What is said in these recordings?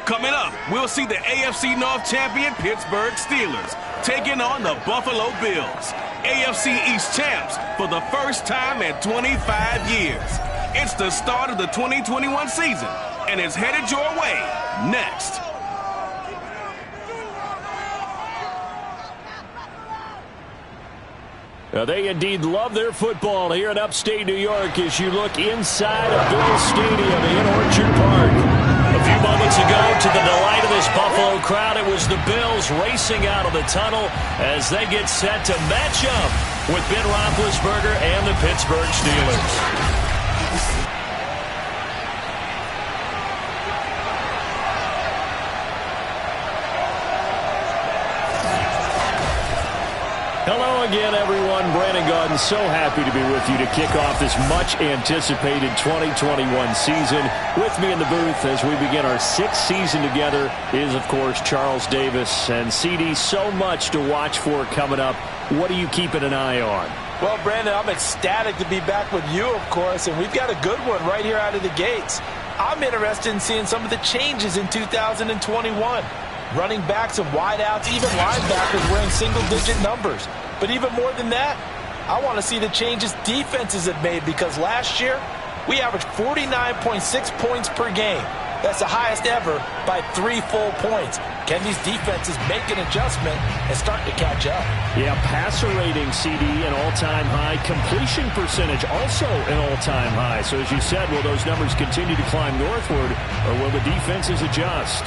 Coming up, we'll see the AFC North champion Pittsburgh Steelers taking on the Buffalo Bills. AFC East champs for the first time in 25 years. It's the start of the 2021 season, and it's headed your way next. They indeed love their football here in upstate New York as you look inside of Bills Stadium in Orchard Park. A few moments ago, to the delight of this Buffalo crowd, it was the Bills racing out of the tunnel as they get set to match up with Ben Roethlisberger and the Pittsburgh Steelers. Hello again, everyone. Brandon Gaudin, so happy to be with you to kick off this much-anticipated 2021 season. With me in the booth as we begin our sixth season together is, of course, Charles Davis. And, CD, so much to watch for coming up. What are you keeping an eye on? Well, Brandon, I'm ecstatic to be back with you, of course, and we've got a good one right here out of the gates. I'm interested in seeing some of the changes in 2021. Running backs and wideouts, even linebackers wearing single-digit numbers. But even more than that, I want to see the changes defenses have made, because last year we averaged 49.6 points per game. That's the highest ever by 3 full points. Can these defenses make an adjustment and start to catch up? Yeah, passer rating, CD, an all-time high. Completion percentage, also an all-time high. So as you said, will those numbers continue to climb northward, or will the defenses adjust?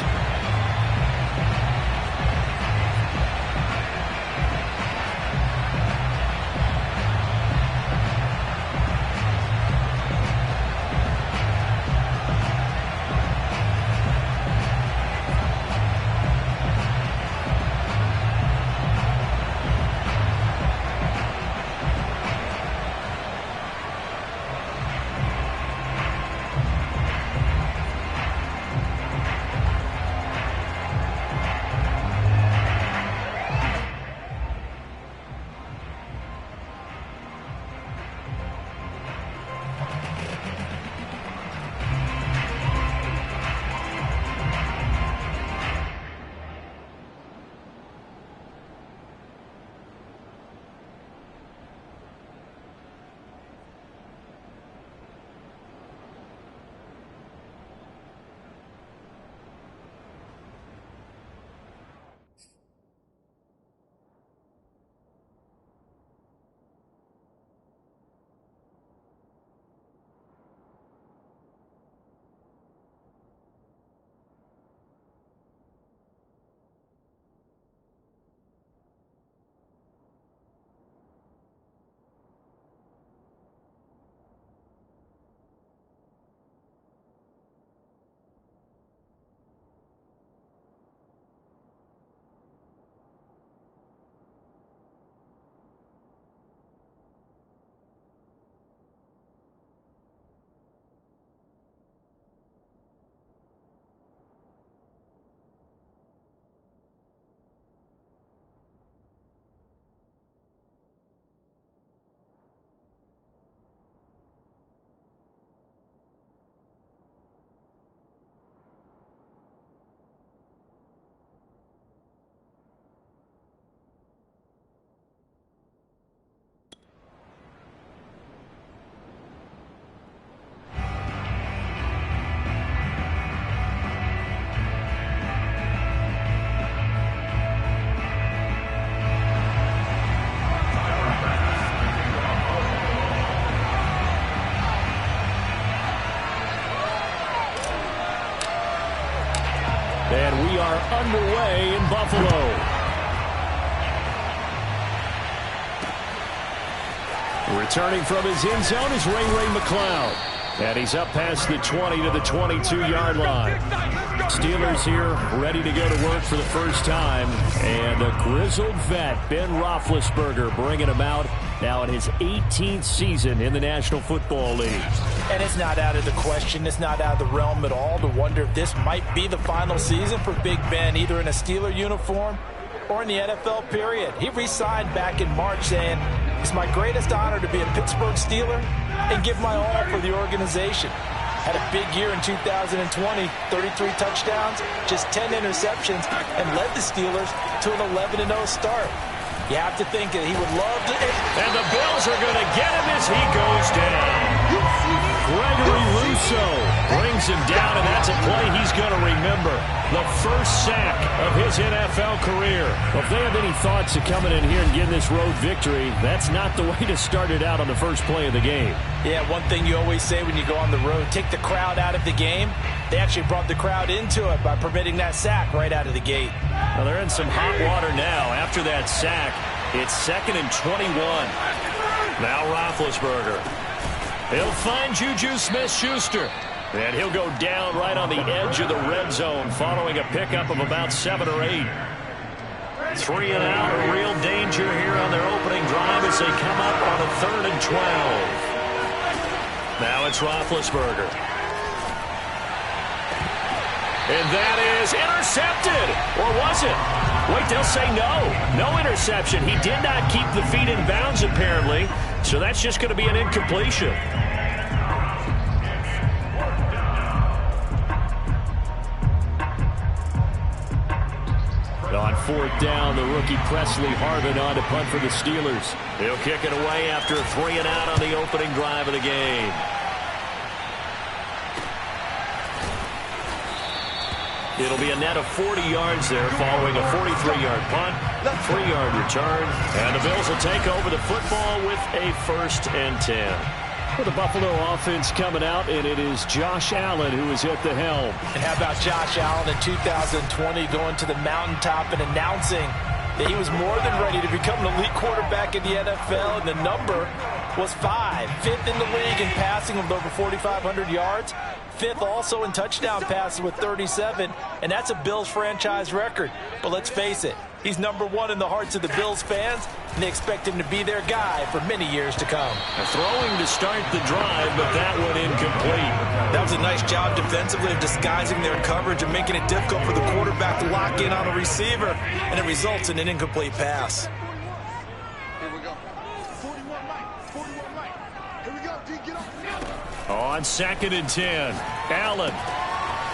And we are underway in Buffalo. Returning from his end zone is Ray McCloud. And he's up past the 20 to the 22-yard line. Steelers here ready to go to work for the first time. And a grizzled vet, Ben Roethlisberger, bringing him out now in his 18th season in the National Football League. And it's not out of the question, it's not out of the realm at all to wonder if this might be the final season for Big Ben, either in a Steeler uniform or in the NFL period. He re-signed back in March saying, "It's my greatest honor to be a Pittsburgh Steeler and give my all for the organization." Had a big year in 2020, 33 touchdowns, just 10 interceptions, and led the Steelers to an 11-0 start. You have to think that he would love to. And the Bills are going to get him as he goes down. Gregory Rousseau brings him down, and that's a play he's going to remember. The first sack of his NFL career. Well, if they have any thoughts of coming in here and getting this road victory, that's not the way to start it out on the first play of the game. Yeah, one thing you always say when you go on the road, take the crowd out of the game. They actually brought the crowd into it by permitting that sack right out of the gate. Well, they're in some hot water now. After that sack, it's 2nd and 21. Now Roethlisberger. He'll find Juju Smith-Schuster. And he'll go down right on the edge of the red zone following a pickup of about 7 or 8. 3 and out, a real danger here on their opening drive as they come up on a 3rd and 12. Now it's Roethlisberger. And that is intercepted. Or was it? Wait, they'll say no. No interception. He did not keep the feet in bounds, apparently. So that's just going to be an incompletion. On 4th down, the rookie Presley Harvin on to punt for the Steelers. He'll kick it away after a 3 and out on the opening drive of the game. It'll be a net of 40 yards there following a 43-yard punt, 3-yard return, and the Bills will take over the football with a 1st and 10. For the Buffalo offense coming out, and it is Josh Allen who is at the helm. And how about Josh Allen in 2020 going to the mountaintop and announcing that he was more than ready to become an elite quarterback in the NFL, and the number was 5. 5th in the league in passing with over 4,500 yards. 5th also in touchdown passes with 37, and that's a Bills franchise record. But let's face it, he's #1 in the hearts of the Bills fans, and they expect him to be their guy for many years to come. Throwing to start the drive, but that one incomplete. That was a nice job defensively of disguising their coverage and making it difficult for the quarterback to lock in on a receiver, and it results in an incomplete pass. On 2nd and 10, Allen.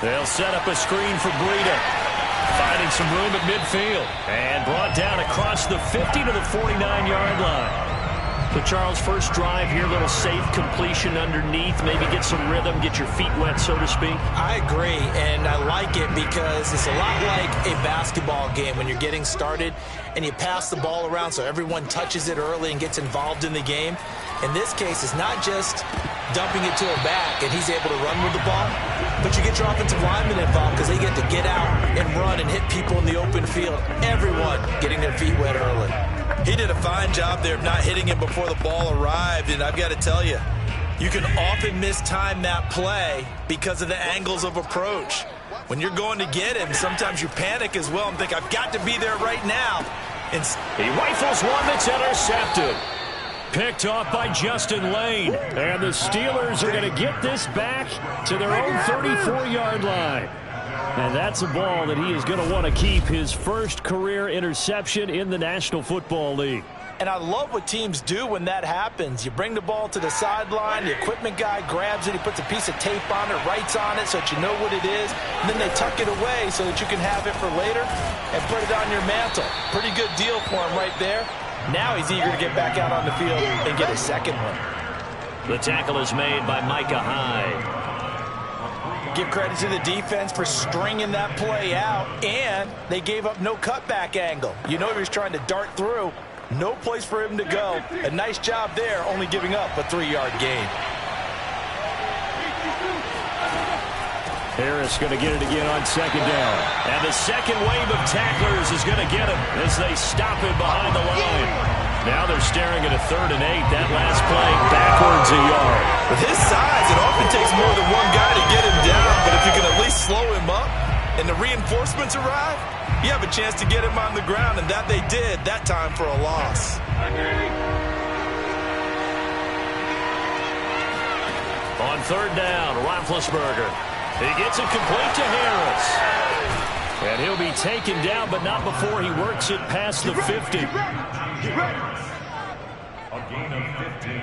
They'll set up a screen for Breida. Finding some room at midfield. And brought down across the 50 to the 49-yard line. So, Charles, first drive here, little safe completion underneath. Maybe get some rhythm, get your feet wet, so to speak. I agree, and I like it because it's a lot like a basketball game when you're getting started and you pass the ball around so everyone touches it early and gets involved in the game. In this case, it's not just dumping it to a back and he's able to run with the ball, but you get your offensive linemen involved because they get to get out and run and hit people in the open field. Everyone getting their feet wet early. He did a fine job there of not hitting him before the ball arrived, and I've got to tell you, you can often mistime that play because of the angles of approach. When you're going to get him, sometimes you panic as well and think, I've got to be there right now. And he rifles one that's intercepted. Picked off by Justin Lane. And the Steelers are going to get this back to their own 34-yard line. And that's a ball that he is going to want to keep, his first career interception in the National Football League. And I love what teams do when that happens. You bring the ball to the sideline, the equipment guy grabs it, he puts a piece of tape on it, writes on it so that you know what it is, and then they tuck it away so that you can have it for later and put it on your mantle. Pretty good deal for him right there. Now he's eager to get back out on the field and get a second one. The tackle is made by Micah Hyde. Give credit to the defense for stringing that play out, and they gave up no cutback angle. You know he was trying to dart through. No place for him to go. A nice job there, only giving up a 3-yard gain. Harris going to get it again on 2nd down. And the second wave of tacklers is going to get him as they stop him behind the line. Now they're staring at a 3rd and 8. That last play backwards a yard. With his size, it often takes more than one guy to get him down. But if you can at least slow him up and the reinforcements arrive, you have a chance to get him on the ground. And that they did, that time for a loss. On 3rd down, Roethlisberger. He gets it complete to Harris. And he'll be taken down, but not before he works it past the 50.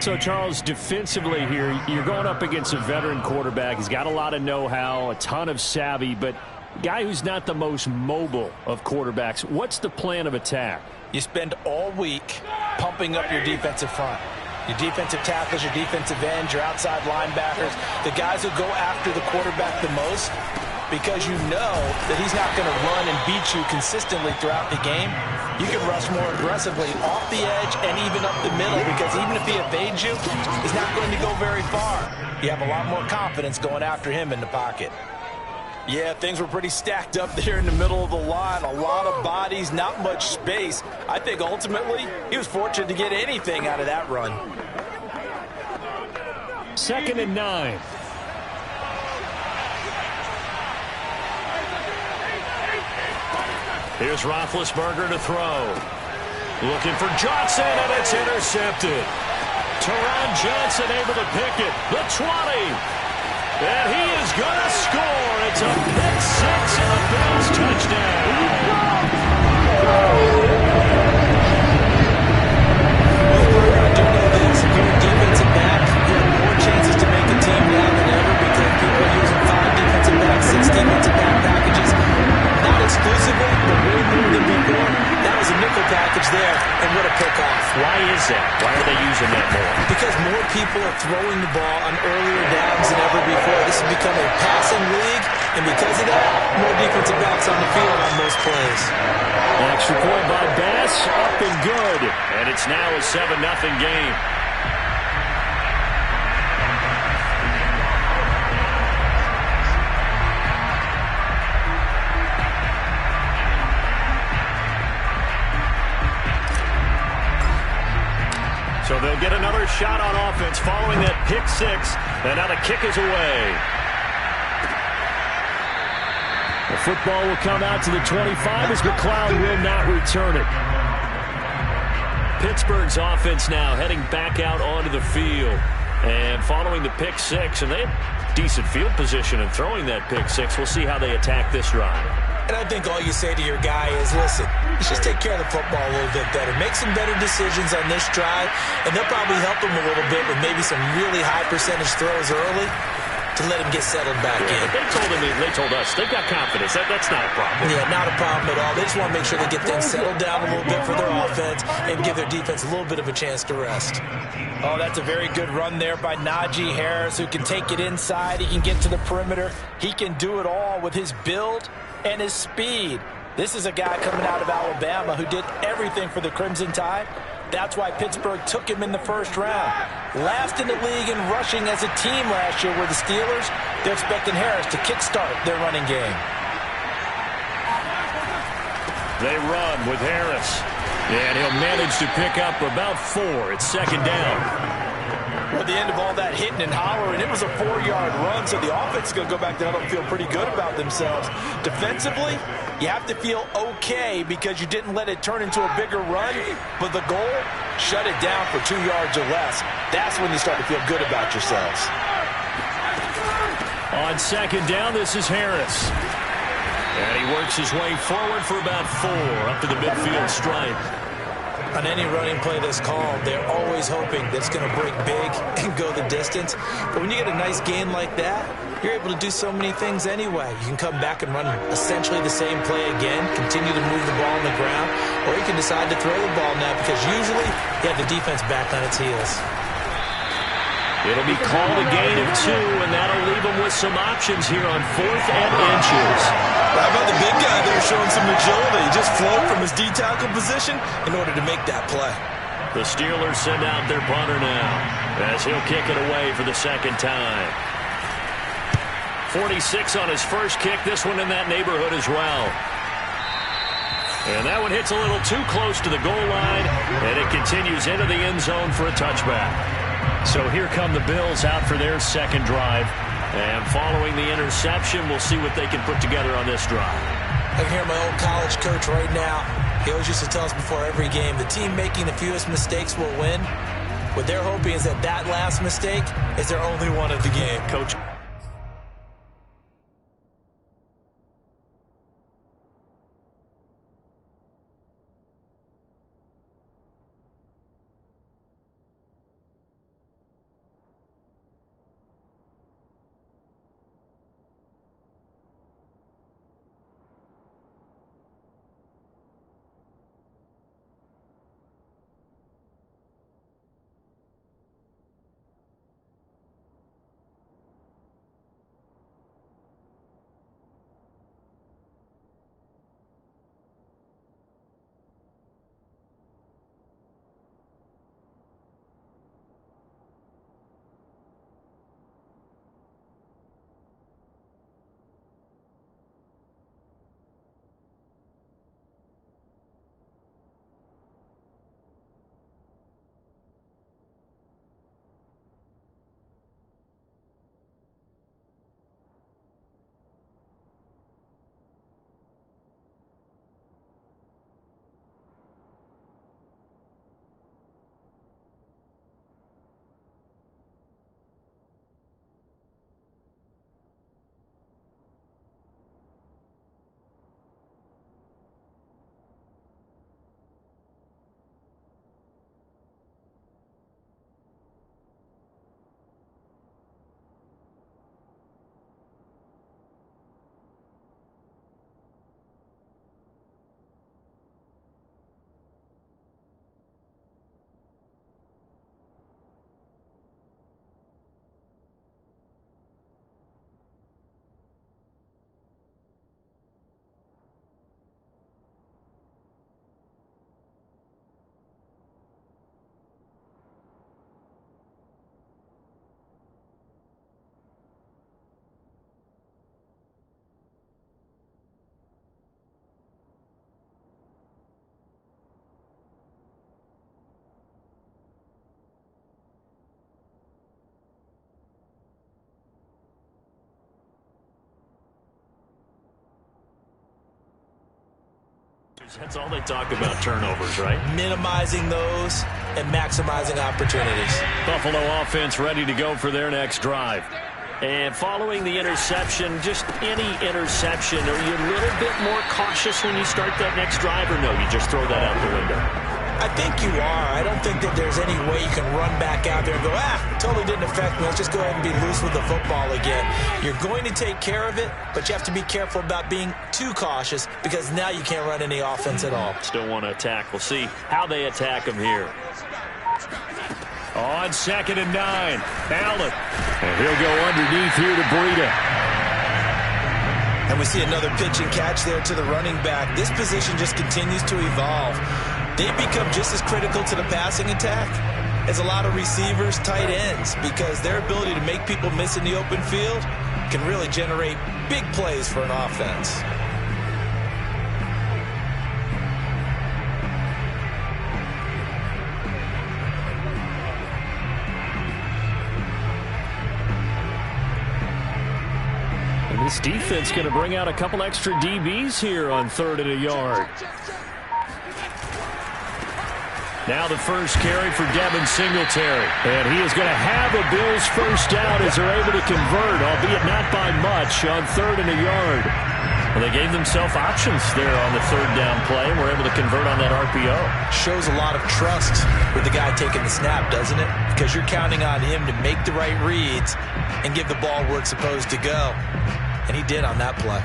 So, Charles, defensively here, you're going up against a veteran quarterback. He's got a lot of know-how, a ton of savvy, but a guy who's not the most mobile of quarterbacks. What's the plan of attack? You spend all week pumping up your defensive front. Your defensive tackles, your defensive ends, your outside linebackers, the guys who go after the quarterback the most, because you know that he's not going to run and beat you consistently throughout the game. You can rush more aggressively off the edge and even up the middle, because even if he evades you, he's not going to go very far. You have a lot more confidence going after him in the pocket. Yeah, things were pretty stacked up there in the middle of the line. A lot of bodies, not much space. I think ultimately he was fortunate to get anything out of that run. 2nd and 9. Here's Roethlisberger to throw. Looking for Johnson, and it's intercepted. Teron Johnson able to pick it. The 20. And he is going to score. It's a pick six and a Bills touchdown. I do know this. If you're a defensive back, you have more chances to make a team now than ever because people are using 5 defensive backs, 6 defensive back packages. Not exclusively, but way more than before. That was a nickel package there, and what a pickoff. Why is that? Why are they using that more? Because more people are throwing the ball on earlier downs than ever before. This has become a passing league, and because of that, more defensive backs on the field on most plays. Extra point by Bass, up and good. And it's now a 7-0 game. So they'll get another shot on offense following that pick six. And now the kick is away. The football will come out to the 25 as McLeod will not return it. Pittsburgh's offense now heading back out onto the field. And following the pick six, and they have decent field position in throwing that pick six. We'll see how they attack this drive. And I think all you say to your guy is, listen, let's just take care of the football a little bit better. Make some better decisions on this drive, and they'll probably help him a little bit with maybe some really high percentage throws early to let him get settled back in. They told us they've got confidence. That's not a problem. Yeah, not a problem at all. They just want to make sure they get things settled down a little bit for their offense and give their defense a little bit of a chance to rest. Oh, that's a very good run there by Najee Harris, who can take it inside. He can get to the perimeter. He can do it all with his build and his speed. This is a guy coming out of Alabama who did everything for the Crimson Tide. That's why Pittsburgh took him in the first round. Last in the league in rushing as a team last year were the Steelers. They're expecting Harris to kickstart their running game. They run with Harris. And he'll manage to pick up about 4. It's 2nd down. At the end of all that hitting and hollering, it was a 4-yard run, so the offense is going to go back down and feel pretty good about themselves. Defensively, you have to feel okay because you didn't let it turn into a bigger run, but the goal, shut it down for 2 yards or less. That's when you start to feel good about yourselves. On 2nd down, this is Harris. And he works his way forward for about 4 up to the midfield stripe. On any running play that's called, they're always hoping that it's going to break big and go the distance. But when you get a nice gain like that, you're able to do so many things anyway. You can come back and run essentially the same play again, continue to move the ball on the ground, or you can decide to throw the ball now because usually you have the defense back on its heels. It'll be called a gain of 2, and that'll leave them with some options here on 4th and inches. How about the big guy there showing some agility? Just float from his D-tackle position in order to make that play. The Steelers send out their punter now as he'll kick it away for the 2nd time. 46 on his first kick. This one in that neighborhood as well. And that one hits a little too close to the goal line, and it continues into the end zone for a touchback. So here come the Bills out for their 2nd drive. And following the interception, we'll see what they can put together on this drive. I can hear my old college coach right now. He always used to tell us before every game, the team making the fewest mistakes will win. What they're hoping is that last mistake is their only one of the game. Coach. That's all they talk about, turnovers, right? Minimizing those and maximizing opportunities. Buffalo offense ready to go for their next drive. And following the interception, just any interception, are you a little bit more cautious when you start that next drive, or no, you just throw that out the window? I think you are. I don't think that there's any way you can run back out there and go, totally didn't affect me. Let's just go ahead and be loose with the football again. You're going to take care of it, but you have to be careful about being too cautious because now you can't run any offense at all. Still want to attack. We'll see how they attack them here. On 2nd and 9, Allen. And he'll go underneath here to Breida. And we see another pitch and catch there to the running back. This position just continues to evolve. They become just as critical to the passing attack as a lot of receivers, tight ends, because their ability to make people miss in the open field can really generate big plays for an offense. And this defense going to bring out a couple extra DBs here on 3rd and a yard. Now the first carry for Devin Singletary. And he is going to have a Bills first down as they're able to convert, albeit not by much, on 3rd and a yard. Well, they gave themselves options there on the 3rd down play and were able to convert on that RPO. Shows a lot of trust with the guy taking the snap, doesn't it? Because you're counting on him to make the right reads and give the ball where it's supposed to go. And he did on that play.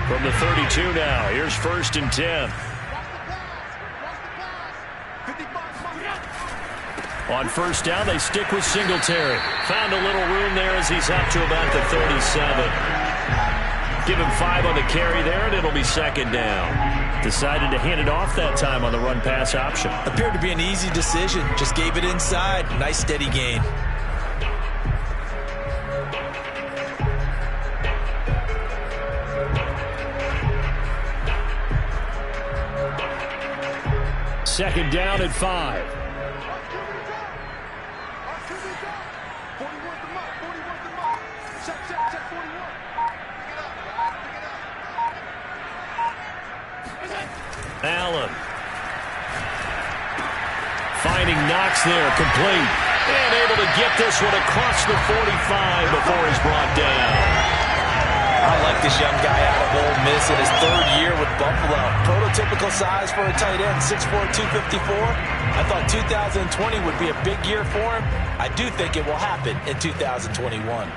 From the 32 now, here's 1st and 10. On 1st down, they stick with Singletary. Found a little room there as he's up to about the 37. Give him 5 on the carry there, and it'll be 2nd down. Decided to hand it off that time on the run-pass option. Appeared to be an easy decision. Just gave it inside. Nice, steady gain. Second down at 5. Allen. Finding Knox there, complete. And able to get this one across the 45 before he's brought down. I like this young guy out of Ole Miss in his 3rd year with Buffalo. Prototypical size for a tight end, 6'4", 254. I thought 2020 would be a big year for him. I do think it will happen in 2021.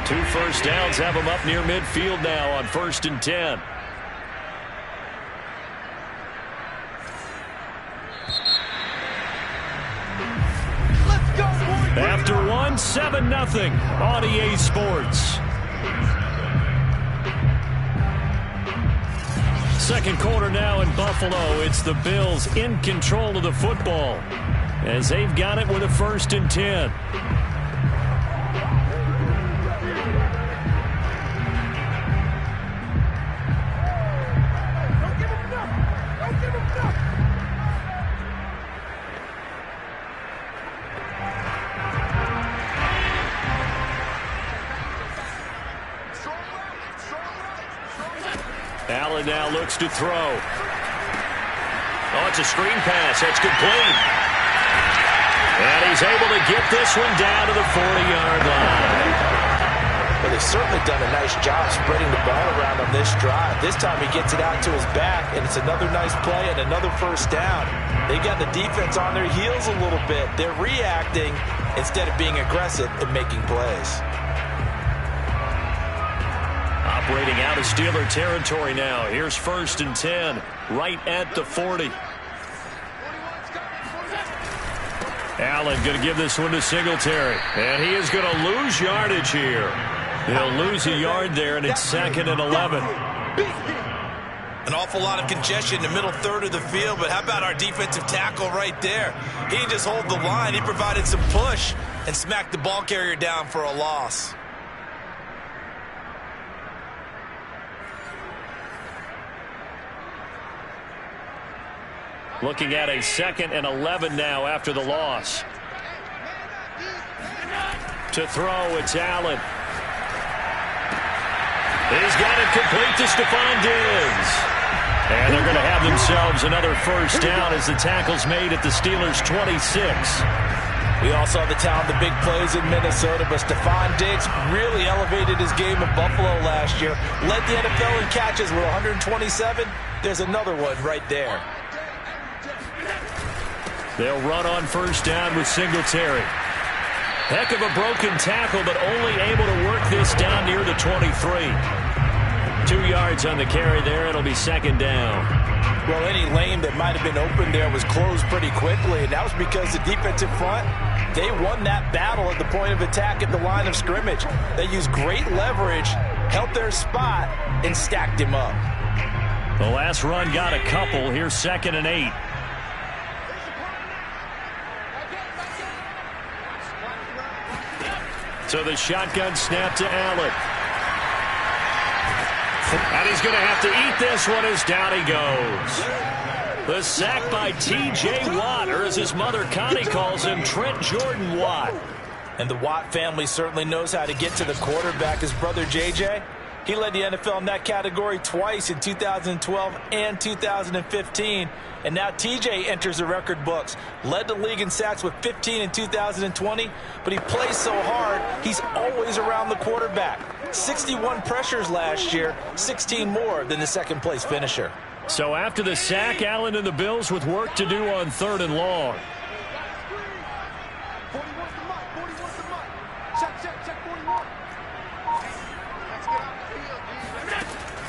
2 first downs have him up near midfield now on 1st and 10. After 1, 7-0 on EA Sports. Second quarter now in Buffalo. It's the Bills in control of the football as they've got it with a 1st and 10. Allen now looks to throw. Oh, it's a screen pass. That's complete. And he's able to get this one down to the 40-yard line. Well, they've certainly done a nice job spreading the ball around on this drive. This time he gets it out to his back, and it's another nice play and another first down. They've got the defense on their heels a little bit. They're reacting instead of being aggressive and making plays. Operating out of Steeler territory now. Here's 1st and 10, right at the 40. Allen going to give this one to Singletary. And he is going to lose yardage here. He'll lose a yard there, and it's 2nd and 11. An awful lot of congestion in the middle 3rd of the field, but how about our defensive tackle right there? He didn't just hold the line. He provided some push and smacked the ball carrier down for a loss. Looking at a 2nd and 11 now after the loss. To throw, it's Allen. He's got it complete to Stephon Diggs. And they're going to have themselves another first down as the tackle's made at the Steelers' 26. We all saw the talent, the big plays in Minnesota, but Stephon Diggs really elevated his game in Buffalo last year. Led the NFL in catches with 127. There's another one right there. They'll run on first down with Singletary. Heck of a broken tackle, but only able to work this down near the 23. 2 yards on the carry there. It'll be second down. Well, any lane that might have been open there was closed pretty quickly, and that was because the defensive front, they won that battle at the point of attack at the line of scrimmage. They used great leverage, held their spot, and stacked him up. The last run got a couple. Here's 2nd and 8. So the shotgun snap to Allen. And he's going to have to eat this one as down he goes. The sack by T.J. Watt, or as his mother Connie calls him, Trent Jordan Watt. And the Watt family certainly knows how to get to the quarterback. His brother J.J., he led the NFL in that category twice in 2012 and 2015. And now TJ enters the record books. Led the league in sacks with 15 in 2020, but he plays so hard, he's always around the quarterback. 61 pressures last year, 16 more than the second-place finisher. So after the sack, Allen and the Bills with work to do on 3rd and long.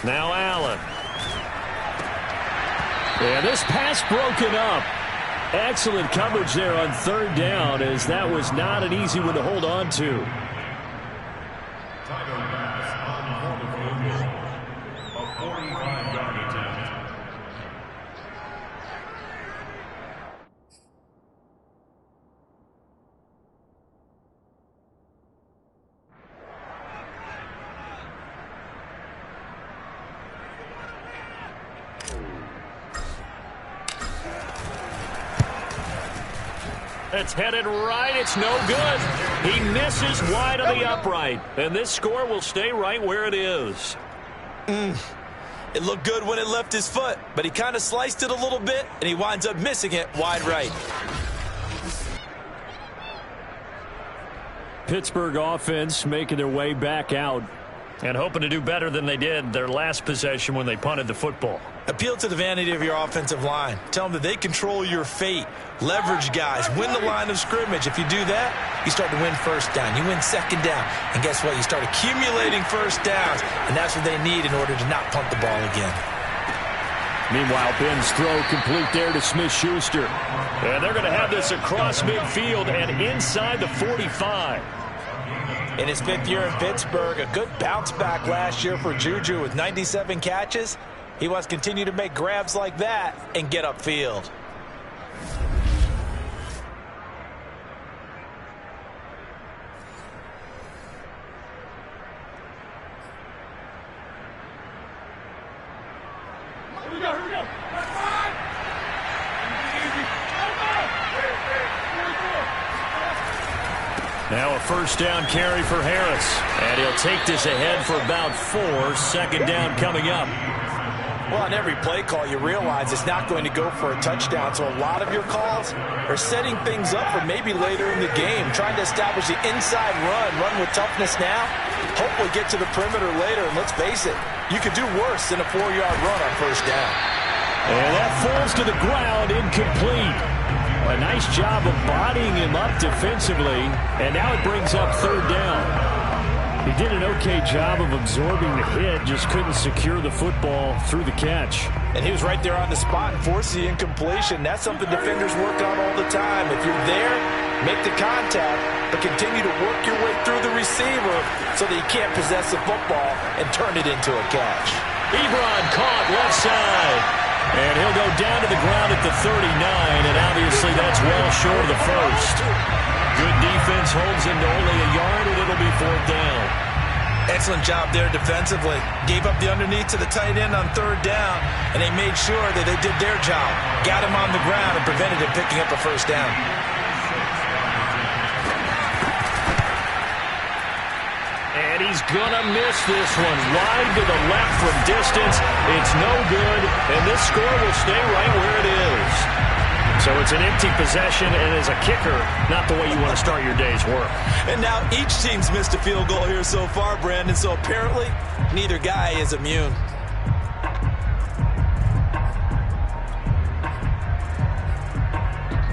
Now Allen. And this pass broken up. Excellent coverage there on 3rd down, as that was not an easy one to hold on to. It's headed right. It's no good. He misses wide of the upright. And this score will stay right where it is. It looked good when it left his foot, but he kind of sliced it a little bit, and he winds up missing it wide right. Pittsburgh offense making their way back out and hoping to do better than they did their last possession when they punted the football. Appeal to the vanity of your offensive line. Tell them that they control your fate. Leverage guys. Win the line of scrimmage. If you do that, you start to win first down. You win second down. And guess what? You start accumulating first downs. And that's what they need in order to not punt the ball again. Meanwhile, Ben's throw complete there to Smith-Schuster. And they're going to have this across midfield and inside the 45. In his 5th year in Pittsburgh, a good bounce back last year for Juju with 97 catches. He wants to continue to make grabs like that and get upfield. Now a first down carry for Harris. And he'll take this ahead for about 4. 2nd down coming up. Well, on every play call, you realize it's not going to go for a touchdown. So a lot of your calls are setting things up for maybe later in the game, trying to establish the inside run with toughness now, hopefully get to the perimeter later. And let's face it, you could do worse than a 4-yard run on first down. And that falls to the ground, incomplete. A nice job of bodying him up defensively, and now it brings up 3rd down. He did an okay job of absorbing the hit, just couldn't secure the football through the catch. And he was right there on the spot and forced the incompletion. That's something defenders work on all the time. If you're there, make the contact, but continue to work your way through the receiver so that he can't possess the football and turn it into a catch. Ebron caught left side. And he'll go down to the ground at the 39, and obviously that's well short of the first. Good defense holds him to only a yard, and it'll be 4th down. Excellent job there defensively. Gave up the underneath to the tight end on 3rd down, and they made sure that they did their job. Got him on the ground and prevented him picking up a first down. he's going to miss this one. Wide to the left from distance. It's no good, and this score will stay right where it is. So it's an empty possession, and as a kicker, not the way you want to start your day's work. And now each team's missed a field goal here so far, Brandon, so apparently neither guy is immune.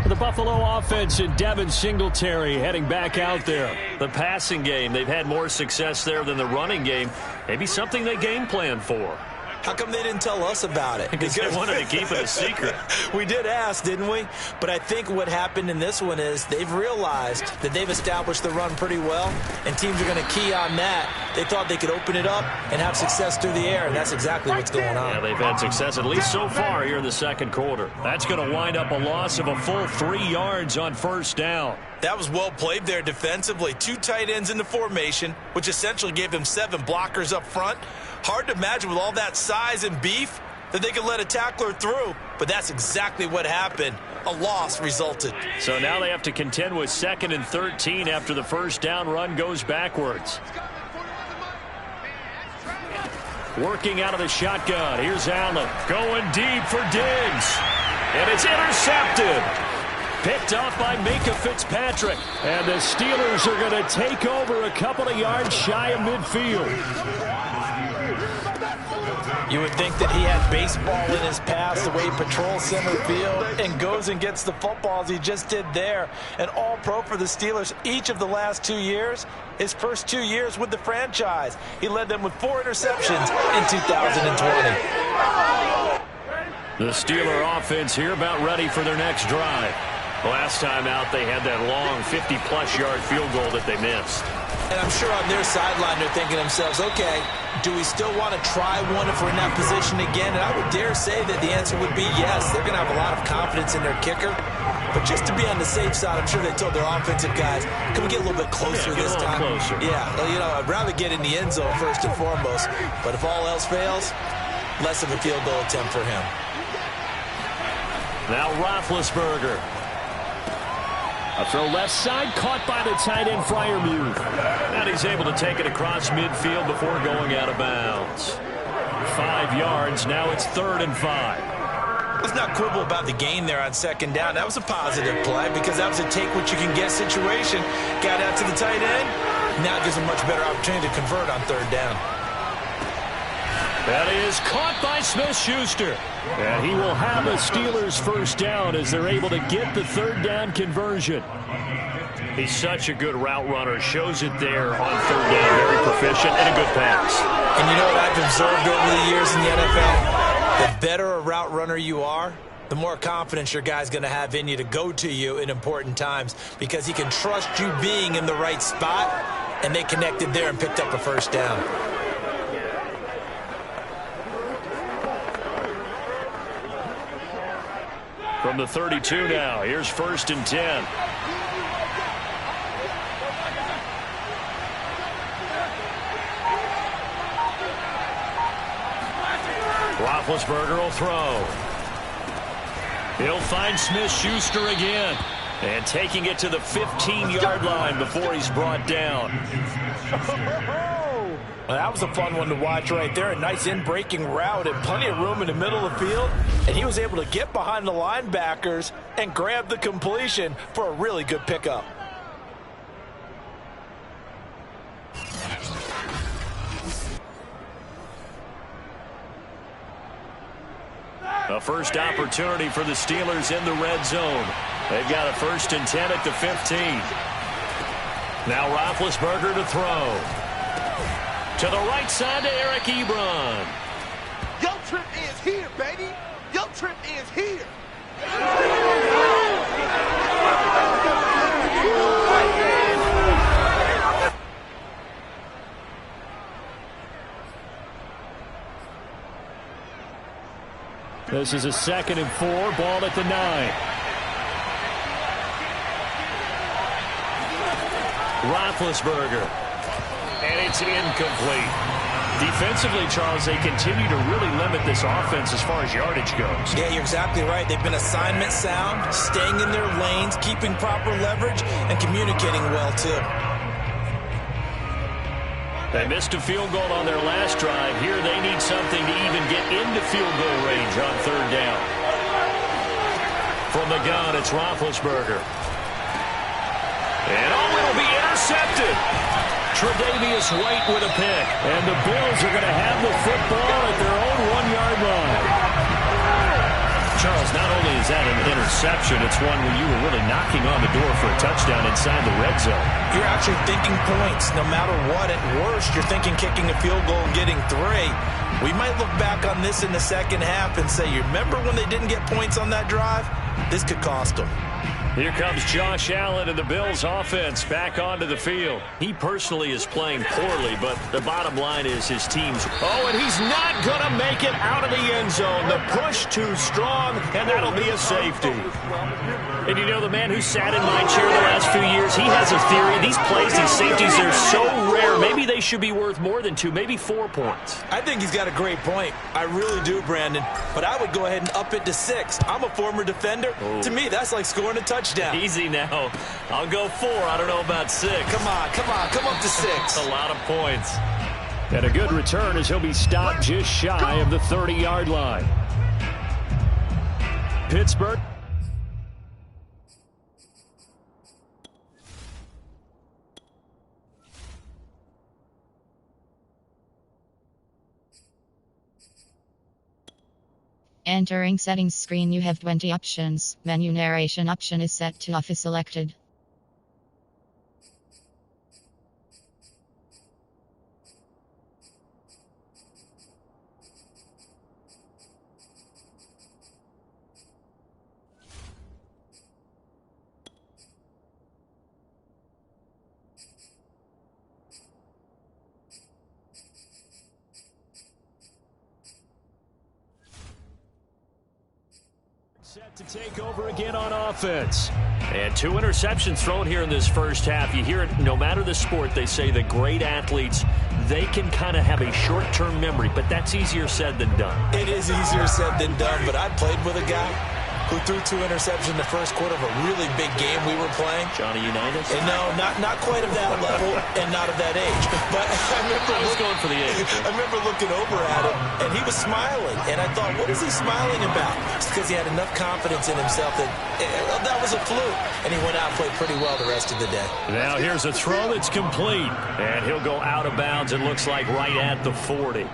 The Buffalo offense and Devin Singletary heading back out there. The passing game, they've had more success there than the running game. Maybe something they game plan for. How come they didn't tell us about it? Because they wanted to keep it a secret. We did ask, didn't we? But I think what happened in this one is they've realized that they've established the run pretty well, and teams are going to key on that. They thought they could open it up and have success through the air, and that's exactly what's going on. Yeah, they've had success at least so far here in the second quarter. That's going to wind up a loss of a full 3 yards on first down. That was well played there defensively. 2 tight ends in the formation, which essentially gave them 7 blockers up front. Hard to imagine with all that size and beef that they could let a tackler through, but that's exactly what happened. A loss resulted. So now they have to contend with 2nd and 13 after the first down run goes backwards. Working out of the shotgun. Here's Allen going deep for Diggs. And it's intercepted. Picked off by Minkah Fitzpatrick. And the Steelers are going to take over a couple of yards shy of midfield. You would think that he had baseball in his past, the way he patrols center field and goes and gets the footballs he just did there. An all-pro for the Steelers each of the last 2 years. His first 2 years with the franchise. He led them with 4 interceptions in 2020. The Steeler offense here about ready for their next drive. Last time out, they had that long 50-plus yard field goal that they missed. And I'm sure on their sideline they're thinking to themselves, okay, do we still want to try one if we're in that position again? And I would dare say that the answer would be yes. They're going to have a lot of confidence in their kicker. But just to be on the safe side, I'm sure they told their offensive guys, can we get a little bit closer this time? Closer. Yeah, well, you know, I'd rather get in the end zone first and foremost. But if all else fails, less of a field goal attempt for him. Now Roethlisberger. A throw left side, caught by the tight end Freiermuth. And he's able to take it across midfield before going out of bounds. 5 yards, now it's 3rd and 5. Let's not quibble about the gain there on 2nd down. That was a positive play because that was a take-what-you-can-get situation. Got out to the tight end. Now it gives a much better opportunity to convert on 3rd down. That is caught by Smith-Schuster. And he will have a Steelers first down as they're able to get the 3rd down conversion. He's such a good route runner. Shows it there on 3rd down. Very proficient and a good pass. And you know what I've observed over the years in the NFL? The better a route runner you are, the more confidence your guy's going to have in you to go to you in important times because he can trust you being in the right spot, and they connected there and picked up a first down. From the 32 now, here's 1st and 10. Roethlisberger will throw. He'll find Smith-Schuster again. And taking it to the 15-yard line before he's brought down. Well, that was a fun one to watch right there. A nice in-breaking route and plenty of room in the middle of the field. And he was able to get behind the linebackers and grab the completion for a really good pickup. A first opportunity for the Steelers in the red zone. They've got a 1st and 10 at the 15. Now Roethlisberger to throw. To the right side to Eric Ebron. Your trip is here, baby. Your trip is here. This is a 2nd and 4, ball at the 9. Roethlisberger. And it's incomplete. Defensively, Charles, they continue to really limit this offense as far as yardage goes. Yeah, you're exactly right. They've been assignment sound, staying in their lanes, keeping proper leverage, and communicating well, too. They missed a field goal on their last drive. Here they need something to even get into field goal range on third down. From the gun, it's Roethlisberger. And it'll be intercepted. Tre'Davious White with a pick. And the Bills are going to have the football at their own 1-yard line. Charles, not only is that an interception, it's one where you were really knocking on the door for a touchdown inside the red zone. You're actually thinking points. No matter what, at worst, you're thinking kicking a field goal and getting 3. We might look back on this in the second half and say, you remember when they didn't get points on that drive? This could cost them. Here comes Josh Allen and the Bills offense back onto the field. He personally is playing poorly, but the bottom line is his team's... Oh, and he's not going to make it out of the end zone. The push too strong, and that'll be a safety. And you know, the man who sat in my chair the last few years, he has a theory. These plays, these safeties, they're so rare. Maybe they should be worth more than 2, maybe 4 points. I think he's got a great point. I really do, Brandon. But I would go ahead and up it to 6. I'm a former defender. To me, that's like scoring a touchdown. Easy now. I'll go 4. I don't know about 6. Come on. Come up to 6. A lot of points. And a good return as he'll be stopped just shy of the 30-yard line. Pittsburgh. Entering settings screen, you have 20 options. Menu narration option is set to off is selected. Set to take over again on offense. And 2 interceptions thrown here in this first half. You hear it, no matter the sport, they say the great athletes, they can kind of have a short-term memory, but that's easier said than done. It is easier said than done, but I played with a guy who threw 2 interceptions in the first quarter of a really big game we were playing. Johnny Unitas? And no, not quite of that level and not of that age. But I was going for the age. I remember looking over at him, and he was smiling. And I thought, what is he smiling about? It's because he had enough confidence in himself that that was a fluke. And he went out and played pretty well the rest of the day. Now here's a throw that's complete. And he'll go out of bounds, it looks like, right at the 40.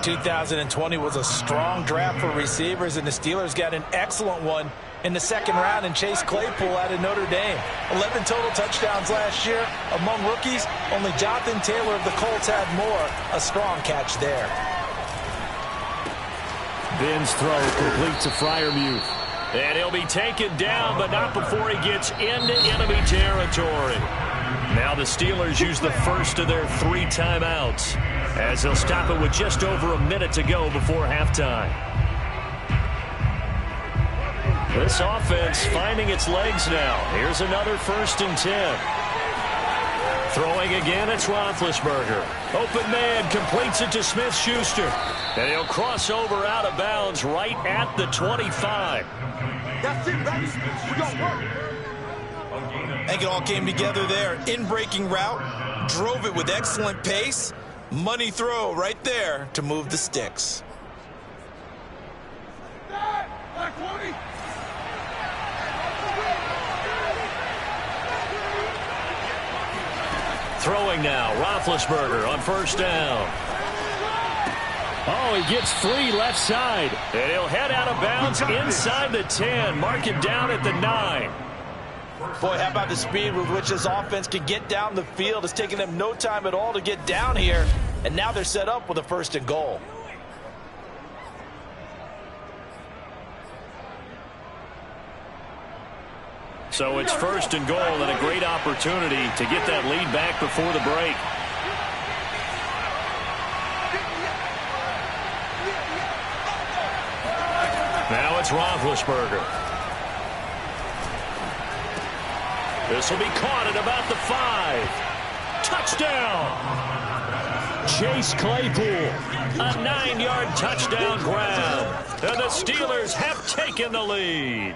2020 was a strong draft for receivers, and the Steelers got an excellent one in the second round, and Chase Claypool out of Notre Dame. 11 total touchdowns last year. Among rookies, only Jonathan Taylor of the Colts had more. A strong catch there. Ben's throw complete to Freiermuth. And he'll be taken down, but not before he gets into enemy territory. Now the Steelers use the first of their 3 timeouts, as they'll stop it with just over a minute to go before halftime. This offense finding its legs now. Here's another 1st and 10. Throwing again, it's Roethlisberger. Open man, completes it to Smith-Schuster. And he'll cross over out of bounds right at the 25. That's it, baby. We got work. I think it all came together there. In-breaking route, drove it with excellent pace. Money throw right there to move the sticks. Throwing now, Roethlisberger on 1st down. Oh, he gets free left side. And he'll head out of bounds inside the 10. Mark it down at the 9. Boy, how about the speed with which this offense can get down the field? It's taking them no time at all to get down here. And now they're set up with a 1st and goal. So it's 1st and goal and a great opportunity to get that lead back before the break. Now it's Roethlisberger. This will be caught at about the 5. Touchdown! Chase Claypool. A 9-yard touchdown grab. And the Steelers have taken the lead.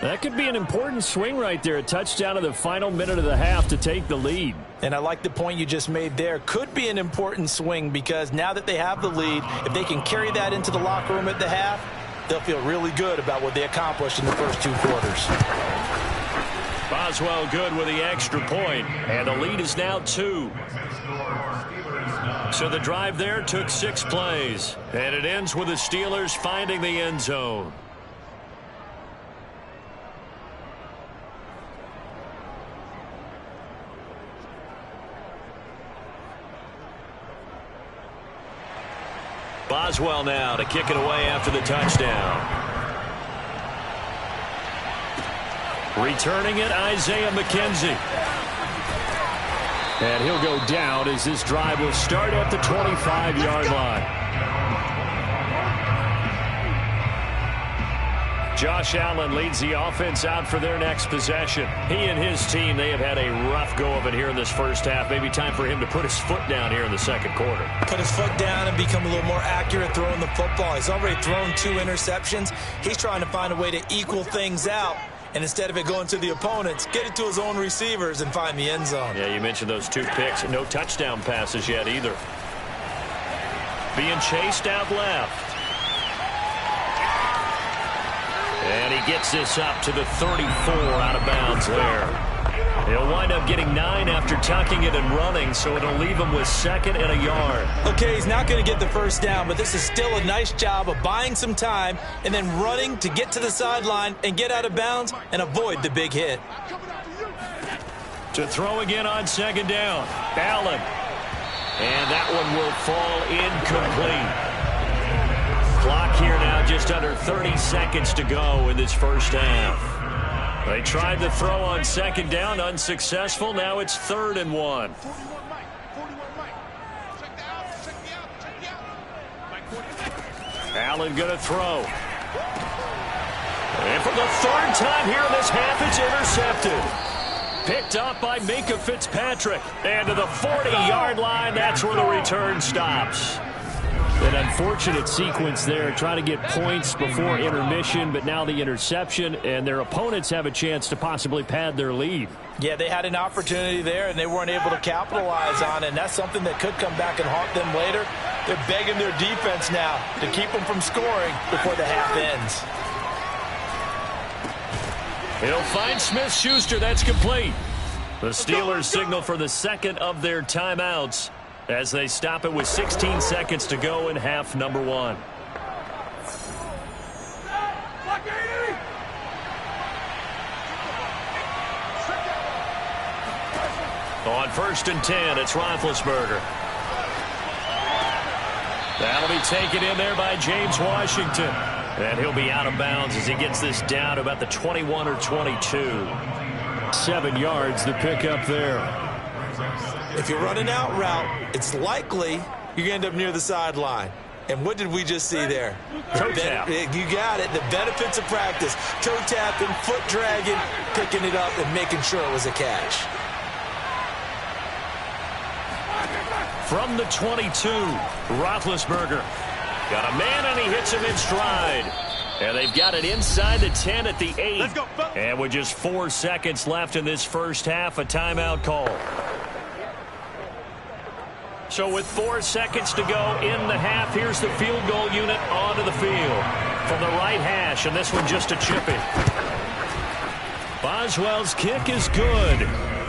That could be an important swing right there. A touchdown in the final minute of the half to take the lead. And I like the point you just made there. Could be an important swing because now that they have the lead, if they can carry that into the locker room at the half, they'll feel really good about what they accomplished in the first 2 quarters. Boswell good with the extra point, and the lead is now 2. So the drive there took 6 plays, and it ends with the Steelers finding the end zone. Boswell now to kick it away after the touchdown. Returning it, Isaiah McKenzie. And he'll go down as this drive will start at the 25-yard line. Josh Allen leads the offense out for their next possession. He and his team, they have had a rough go of it here in this first half. Maybe time for him to put his foot down here in the second quarter. Put his foot down and become a little more accurate throwing the football. He's already thrown 2 interceptions. He's trying to find a way to equal things out. And instead of it going to the opponents, get it to his own receivers and find the end zone. Yeah, you mentioned those 2 picks. No touchdown passes yet either. Being chased out left. And he gets this up to the 34 out of bounds there. He'll wind up getting 9 after tucking it and running, so it'll leave him with 2nd and a yard. Okay, he's not going to get the first down, but this is still a nice job of buying some time and then running to get to the sideline and get out of bounds and avoid the big hit. To throw again on 2nd down, Allen. And that one will fall incomplete. Clock here now just under 30 seconds to go in this first half. They tried to throw on 2nd down, unsuccessful. Now it's 3rd and 1. Allen going to throw. And for the 3rd time here in this half, it's intercepted. Picked up by Minkah Fitzpatrick. And to the 40-yard line, that's where the return stops. An unfortunate sequence there, trying to get points before intermission, but now the interception, and their opponents have a chance to possibly pad their lead. Yeah, they had an opportunity there, and they weren't able to capitalize on it, and that's something that could come back and haunt them later. They're begging their defense now to keep them from scoring before the half ends. He'll find Smith-Schuster. That's complete. The Steelers signal for the 2nd of their timeouts as they stop it with 16 seconds to go in half number 1. On 1st and 10, it's Roethlisberger. That'll be taken in there by James Washington. And he'll be out of bounds as he gets this down to about the 21 or 22. 7 yards, the pickup there. If you're running out route, it's likely you're going to end up near the sideline. And what did we just see there? Toe tap. You got it. The benefits of practice. Toe tapping, foot dragging, picking it up, and making sure it was a catch. From the 22, Roethlisberger. Got a man, and he hits him in stride. And they've got it inside the 10 at the 8. Let's go. And with just 4 seconds left in this first half, a timeout call. So with 4 seconds to go in the half, here's the field goal unit onto the field. From the right hash, and this one just a chip in. Boswell's kick is good.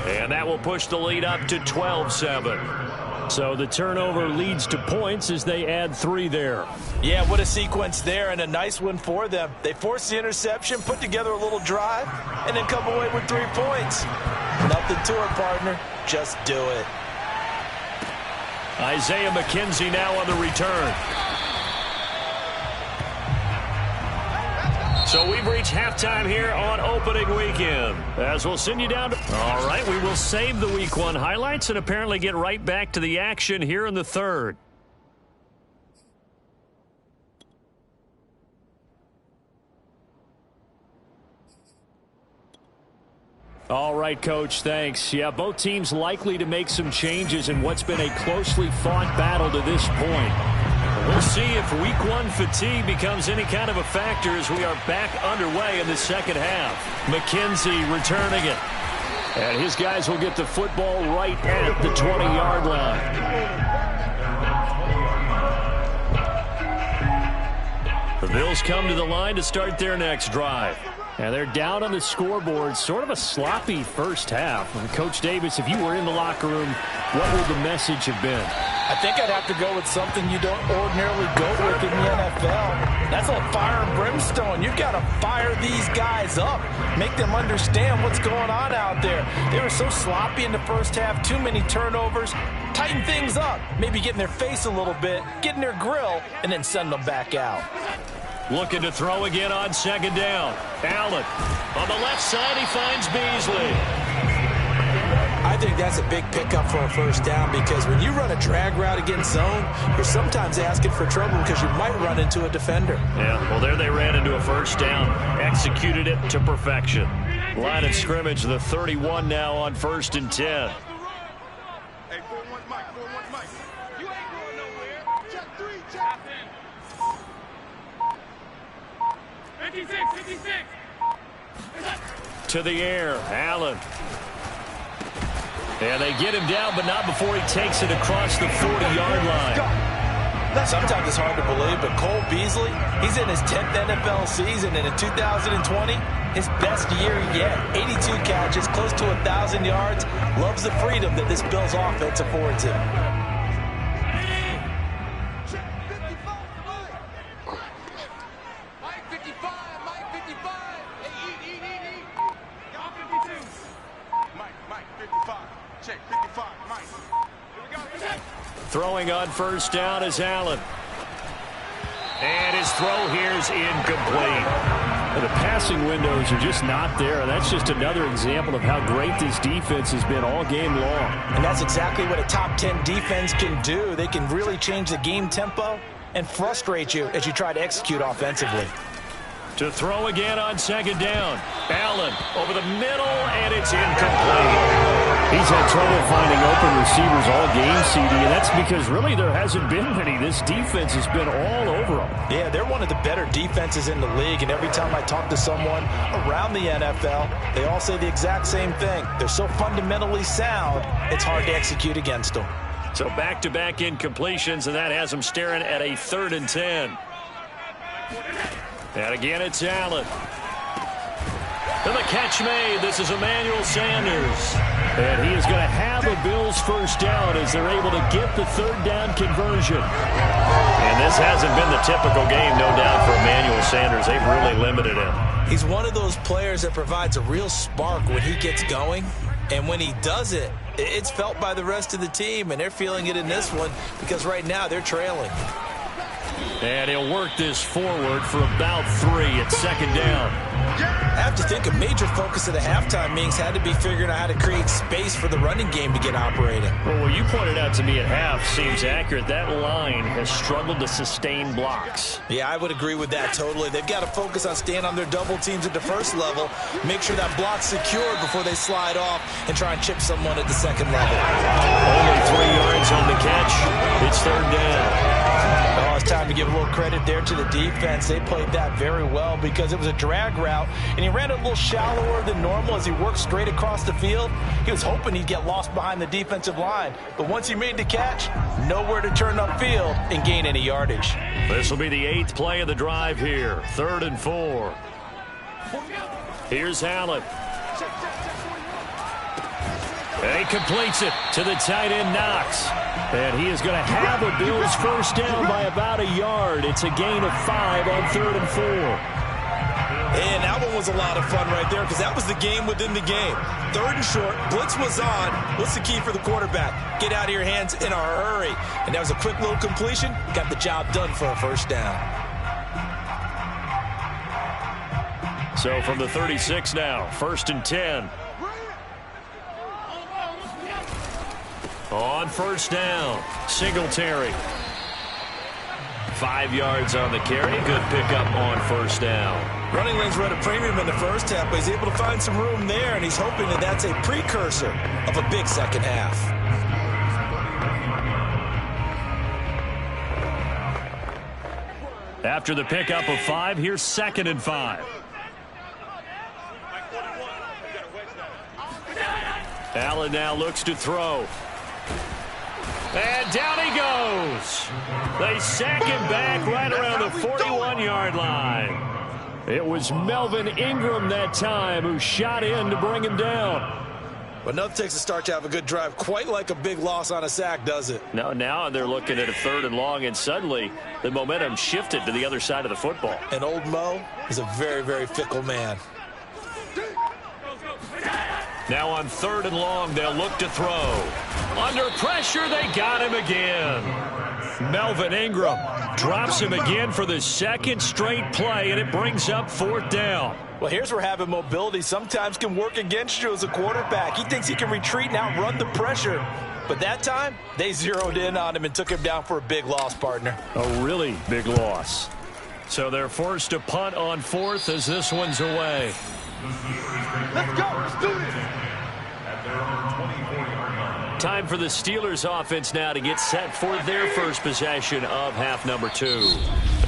And that will push the lead up to 12-7. So the turnover leads to points as they add 3 there. Yeah, what a sequence there, and a nice one for them. They forced the interception, put together a little drive, and then come away with 3 points. Nothing to it, partner. Just do it. Isaiah McKenzie now on the return. So we've reached halftime here on opening weekend. As we'll send you down to... All right, we will save the Week 1 highlights and apparently get right back to the action here in the 3rd. All right, Coach, thanks. Yeah, both teams likely to make some changes in what's been a closely fought battle to this point. We'll see if week one fatigue becomes any kind of a factor as we are back underway in the second half. McKenzie returning it. And his guys will get the football right at the 20-yard line. The Bills come to the line to start their next drive. And they're down on the scoreboard. Sort of a sloppy first half. And Coach Davis, if you were in the locker room, what would the message have been? I think I'd have to go with something you don't ordinarily go with in the NFL. That's like fire and brimstone. You've got to fire these guys up. Make them understand what's going on out there. They were so sloppy in the first half. Too many turnovers. Tighten things up. Maybe get in their face a little bit. Get in their grill. And then send them back out. Looking to throw again on second down. Allen on the left side. He finds Beasley. I think that's a big pickup for a first down because when you run a drag route against zone, you're sometimes asking for trouble because you might run into a defender. Yeah, well, there they ran into a first down. Executed it to perfection. Line of scrimmage, the 31 now on 1st and 10. Hey, 4-1 Mike, 4-1 Mike. You ain't going nowhere. Check 3, check. 56. To the air, Allen. And they get him down, but not before he takes it across the 40-yard line. Sometimes it's hard to believe, but Cole Beasley, he's in his 10th NFL season, and in 2020, his best year yet. 82 catches, close to 1,000 yards. Loves the freedom that this Bills offense affords him. Throwing on first down is Allen. And his throw here is incomplete. And the passing windows are just not there. And that's just another example of how great this defense has been all game long. And that's exactly what a top 10 defense can do. They can really change the game tempo and frustrate you as you try to execute offensively. To throw again on second down. Allen over the middle, and it's incomplete. He's had trouble finding open receivers all game, CD, and that's because really there hasn't been many. This defense has been all over them. Yeah, they're one of the better defenses in the league, and every time I talk to someone around the NFL, they all say the exact same thing. They're so fundamentally sound, it's hard to execute against them. So back-to-back incompletions, and that has them staring at a 3rd and 10. And again, it's Allen. And the catch made. This is Emmanuel Sanders. And he is going to have a Bills first down as they're able to get the 3rd down conversion. And this hasn't been the typical game, no doubt, for Emmanuel Sanders. They've really limited him. He's one of those players that provides a real spark when he gets going. And when he does it, it's felt by the rest of the team. And they're feeling it in this one because right now they're trailing. And he'll work this forward for about 3 at 2nd down. I have to think a major focus of the halftime meetings had to be figuring out how to create space for the running game to get operating. Well, what you pointed out to me at half seems accurate. That line has struggled to sustain blocks. Yeah, I would agree with that totally. They've got to focus on staying on their double teams at the first level, make sure that block's secured before they slide off and try and chip someone at the second level. Only 3 yards on the catch. It's 3rd down. Oh, it's time to give a little credit there to the defense. They played that very well because it was a drag route, and he ran it a little shallower than normal as he worked straight across the field. He was hoping he'd get lost behind the defensive line, but once he made the catch, nowhere to turn upfield and gain any yardage. This will be the 8th play of the drive here, 3rd and 4. Here's Allen. And he completes it to the tight end, Knox. And he is going to have a Bills first down by about a yard. It's a gain of 5 on 3rd and 4. And that one was a lot of fun right there because that was the game within the game. 3rd and short, blitz was on. What's the key for the quarterback? Get out of your hands in a hurry. And that was a quick little completion. Got the job done for a first down. So from the 36 now, 1st and 10. On first down, Singletary. 5 yards on the carry. Good pickup on first down. Running lanes were at a premium in the first half, but he's able to find some room there, and he's hoping that that's a precursor of a big second half. After the pickup of 5, here's 2nd and 5. Allen now looks to throw. And down he goes. They sack him back right around the 41-yard line. It was Melvin Ingram that time who shot in to bring him down. But nothing takes a start to have a good drive quite like a big loss on a sack, does it? No, now they're looking at a 3rd and long, and suddenly the momentum shifted to the other side of the football. And old Mo is a very, very fickle man. Now on 3rd and long, they'll look to throw. Under pressure, they got him again. Melvin Ingram drops him again for the 2nd straight play, and it brings up 4th down. Well, here's where having mobility sometimes can work against you as a quarterback. He thinks he can retreat and outrun the pressure. But that time, they zeroed in on him and took him down for a big loss, partner. A really big loss. So they're forced to punt on 4th as this one's away. Let's go. Let's do this. Time for the Steelers offense now to get set for their first possession of half number 2.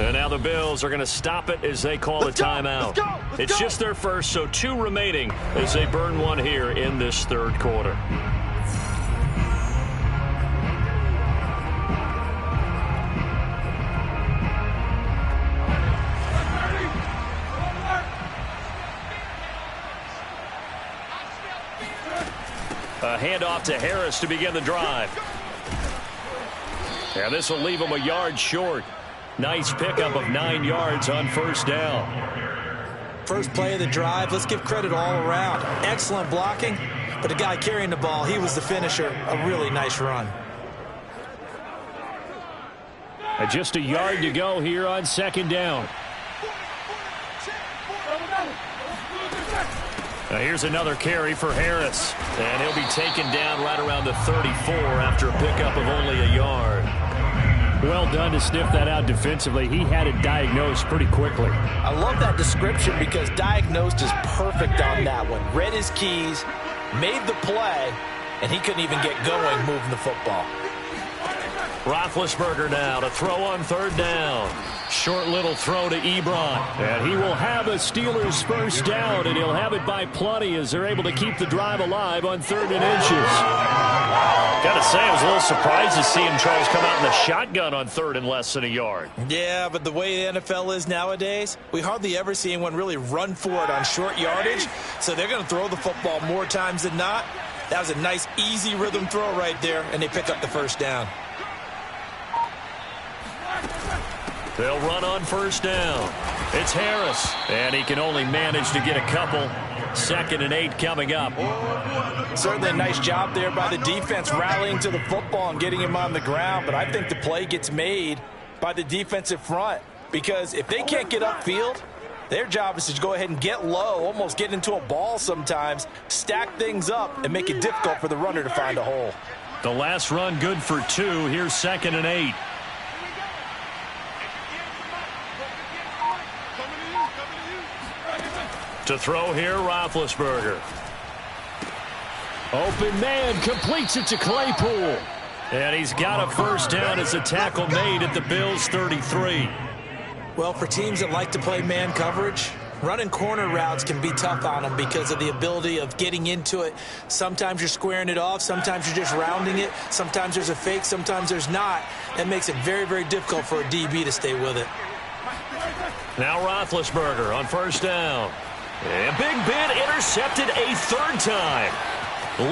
And now the Bills are going to stop it as they call a timeout. It's just their first, so 2 remaining as they burn one here in this 3rd quarter. A handoff to Harris to begin the drive. And this will leave him a yard short. Nice pickup of 9 yards on 1st down. First play of the drive, let's give credit all around. Excellent blocking, but the guy carrying the ball, he was the finisher. A really nice run. And just a yard to go here on 2nd down. Now here's another carry for Harris. And he'll be taken down right around the 34 after a pickup of only a yard. Well done to sniff that out defensively. He had it diagnosed pretty quickly. I love that description because diagnosed is perfect on that one. Read his keys, made the play, and he couldn't even get going moving the football. Roethlisberger now to throw on 3rd down. Short little throw to Ebron. And he will have a Steelers first down, and he'll have it by plenty as they're able to keep the drive alive on 3rd and inches. Got to say, I was a little surprised to see him, Charles, come out in the shotgun on 3rd and less than a yard. Yeah, but the way the NFL is nowadays, we hardly ever see anyone really run for it on short yardage. So they're going to throw the football more times than not. That was a nice, easy rhythm throw right there, and they pick up the first down. They'll run on 1st down. It's Harris, and he can only manage to get a couple. 2nd and 8 coming up. Certainly a nice job there by the defense rallying to the football and getting him on the ground, but I think the play gets made by the defensive front because if they can't get upfield, their job is to go ahead and get low, almost get into a ball sometimes, stack things up, and make it difficult for the runner to find a hole. The last run good for 2. Here's 2nd and 8. To throw here, Roethlisberger. Open man, completes it to Claypool. And he's got a first down as a tackle made at the Bills' 33. Well, for teams that like to play man coverage, running corner routes can be tough on them because of the ability of getting into it. Sometimes you're squaring it off. Sometimes you're just rounding it. Sometimes there's a fake. Sometimes there's not. That makes it very, very difficult for a DB to stay with it. Now Roethlisberger on first down. And Big Ben intercepted a 3rd time.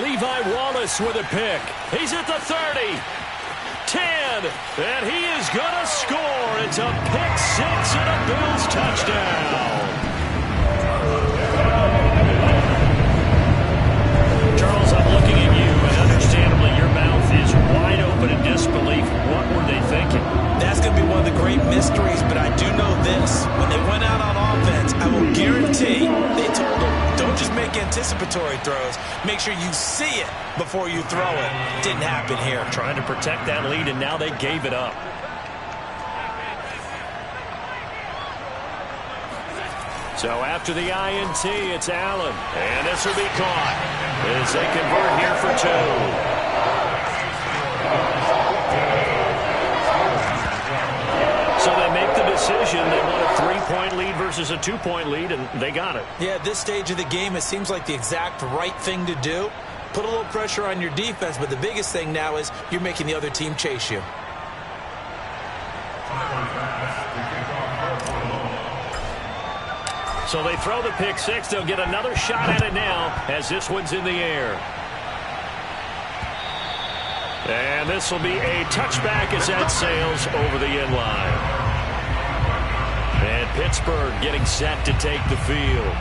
Levi Wallace with a pick. He's at the 30. 10. And he is going to score. It's a pick 6 and a Bills touchdown. Charles, I'm looking at you, and understandably your mouth is wide open in disbelief. What were they thinking? That's going to be one of the great mysteries, but I do know this. When they went out on offense, I will guarantee they told them, don't just make anticipatory throws. Make sure you see it before you throw it. Didn't happen here. Trying to protect that lead, and now they gave it up. So after the INT, it's Allen. And this will be caught as they convert here for 2. So they make the decision decision. They want a 3-point lead versus a 2-point lead, and they got it. Yeah, at this stage of the game, it seems like the exact right thing to do. Put a little pressure on your defense, but the biggest thing now is you're making the other team chase you. So they throw the pick six. They'll get another shot at it now as this one's in the air. And this will be a touchback as that sails over the end line. And Pittsburgh getting set to take the field.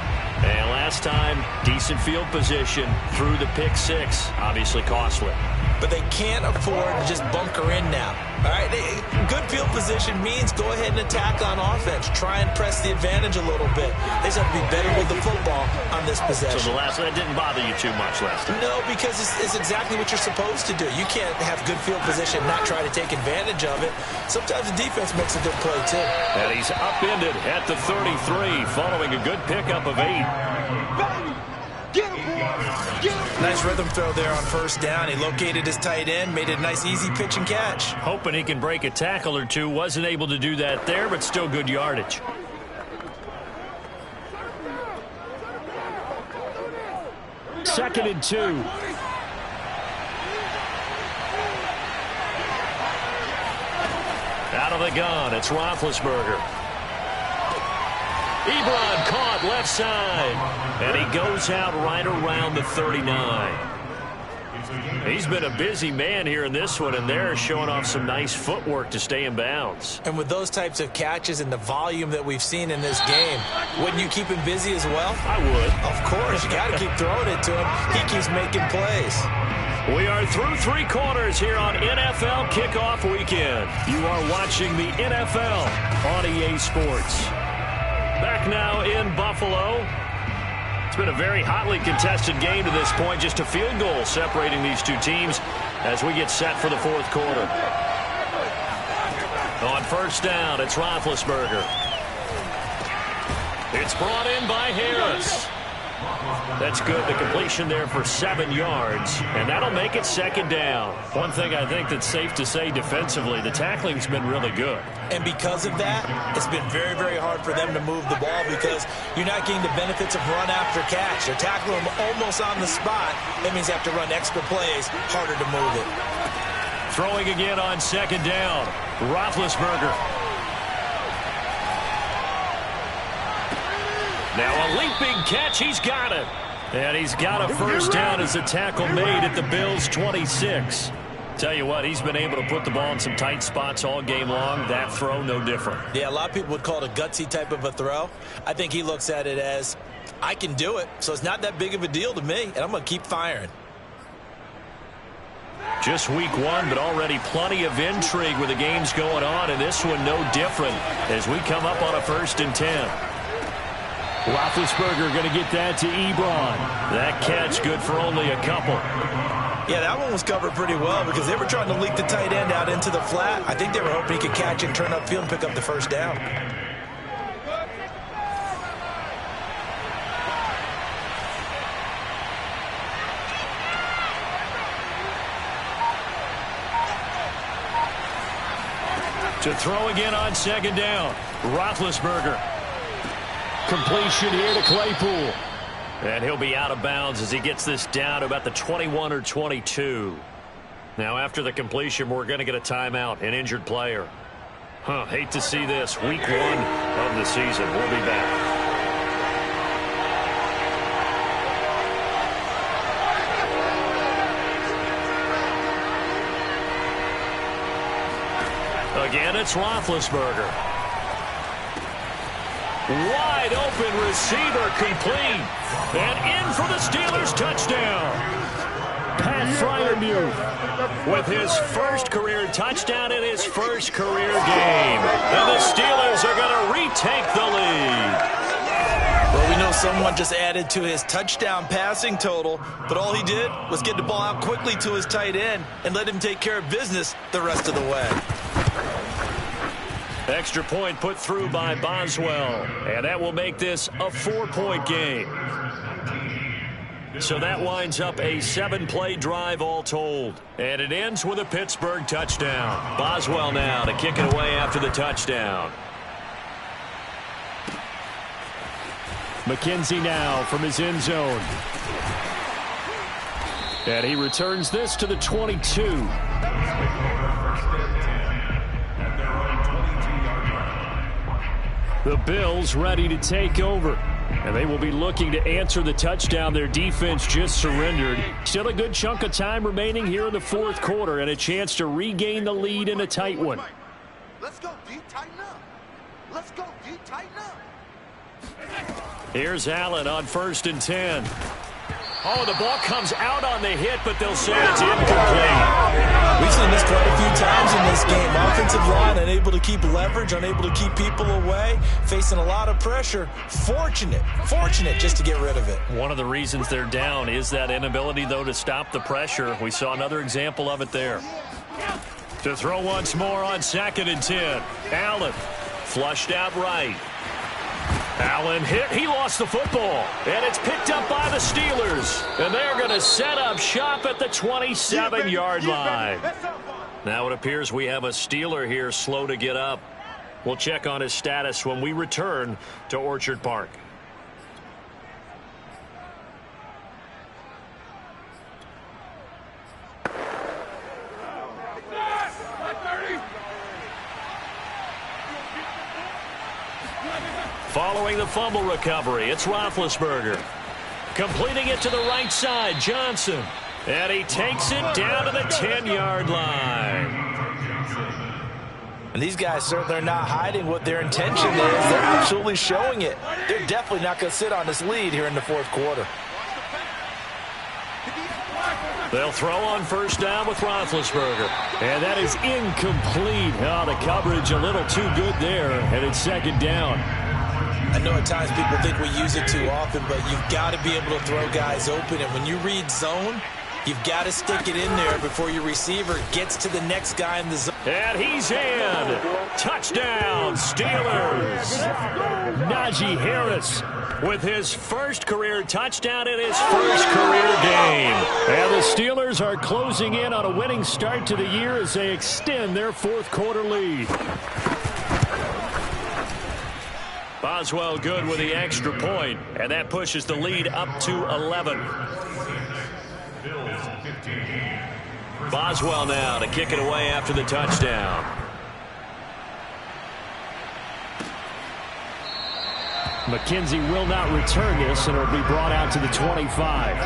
And last time, decent field position through the pick six. Obviously costly. But they can't afford to just bunker in now. All right, good field position means go ahead and attack on offense. Try and press the advantage a little bit. They just have to be better with the football on this possession. So that didn't bother you too much last time? No, because it's exactly what you're supposed to do. You can't have good field position and not try to take advantage of it. Sometimes the defense makes a good play, too. And he's upended at the 33 following a good pickup of 8. Nice rhythm throw there on first down. He located his tight end, made it a nice easy pitch and catch. Hoping he can break a tackle or two. Wasn't able to do that there, but still good yardage. Second and 2. Out of the gun, it's Roethlisberger. Ebron caught left side, and he goes out right around the 39. He's been a busy man here in this one, and they're showing off some nice footwork to stay in bounds. And with those types of catches and the volume that we've seen in this game, wouldn't you keep him busy as well? I would. Of course. You got to keep throwing it to him. He keeps making plays. We are through 3 quarters here on NFL Kickoff Weekend. You are watching the NFL on EA Sports. Back now in Buffalo. It's been a very hotly contested game to this point. Just a field goal separating these two teams as we get set for the fourth quarter. On first down, it's Roethlisberger. It's brought in by Harris. That's good. The completion there for 7 yards, and that'll make it second down. One thing I think that's safe to say defensively, the tackling's been really good. And because of that, it's been very, very hard for them to move the ball because you're not getting the benefits of run after catch. They're tackling them almost on the spot. That means they have to run extra plays, harder to move it. Throwing again on second down, Roethlisberger. Now a leaping catch, he's got it. And he's got a first down as a tackle made at the Bills' 26. Tell you what, he's been able to put the ball in some tight spots all game long. That throw, no different. Yeah, a lot of people would call it a gutsy type of a throw. I think he looks at it as, I can do it, so it's not that big of a deal to me, and I'm going to keep firing. Just week 1, but already plenty of intrigue with the games going on, and this one no different as we come up on a 1st and 10. Roethlisberger going to get that to Ebron. That catch good for only a couple. Yeah, that one was covered pretty well because they were trying to leak the tight end out into the flat. I think they were hoping he could catch and turn upfield and pick up the first down. To throw again on second down, Roethlisberger. Completion here to Claypool. And he'll be out of bounds as he gets this down to about the 21 or 22. Now, after the completion, we're going to get a timeout, an injured player. Hate to see this. Week 1 of the season. We'll be back. Again, it's Roethlisberger. Wide open receiver complete. And in for the Steelers touchdown. Pat Freiermuth with his first career touchdown in his first career game. And the Steelers are going to retake the lead. Well, we know someone just added to his touchdown passing total, but all he did was get the ball out quickly to his tight end and let him take care of business the rest of the way. Extra point put through by Boswell, and that will make this a 4-point game. So that winds up a 7-play drive all told, and it ends with a Pittsburgh touchdown. Boswell now to kick it away after the touchdown. McKenzie now from his end zone. And he returns this to the 22. The Bills ready to take over. And they will be looking to answer the touchdown their defense just surrendered. Still a good chunk of time remaining here in the fourth quarter and a chance to regain the lead in a tight one. Let's go, D. Tighten up. Let's go, D. Tighten up. Here's Allen on 1st and 10. Oh, the ball comes out on the hit, but they'll say it's incomplete. We've seen this quite a few times in this game. Offensive line unable to keep leverage, unable to keep people away, facing a lot of pressure. Fortunate just to get rid of it. One of the reasons they're down is that inability, though, to stop the pressure. We saw another example of it there. To throw once more on 2nd and 10. Allen flushed out right. Allen hit. He lost the football. And it's picked up by the Steelers. And they're going to set up shop at the 27-yard line. Now it appears we have a Steeler here slow to get up. We'll check on his status when we return to Orchard Park. Following the fumble recovery, it's Roethlisberger. Completing it to the right side, Johnson. And he takes it down to the 10-yard line. And these guys certainly are not hiding what their intention is. They're absolutely showing it. They're definitely not going to sit on this lead here in the fourth quarter. They'll throw on 1st down with Roethlisberger. And that is incomplete. Oh, the coverage a little too good there. And it's 2nd down. I know at times people think we use it too often, but you've got to be able to throw guys open. And when you read zone, you've got to stick it in there before your receiver gets to the next guy in the zone. And he's in. Touchdown, Steelers. Najee Harris with his first career touchdown in his first career game. And the Steelers are closing in on a winning start to the year as they extend their fourth quarter lead. Boswell good with the extra point, and that pushes the lead up to 11. Boswell now to kick it away after the touchdown. McKenzie will not return this, and it'll be brought out to the 25.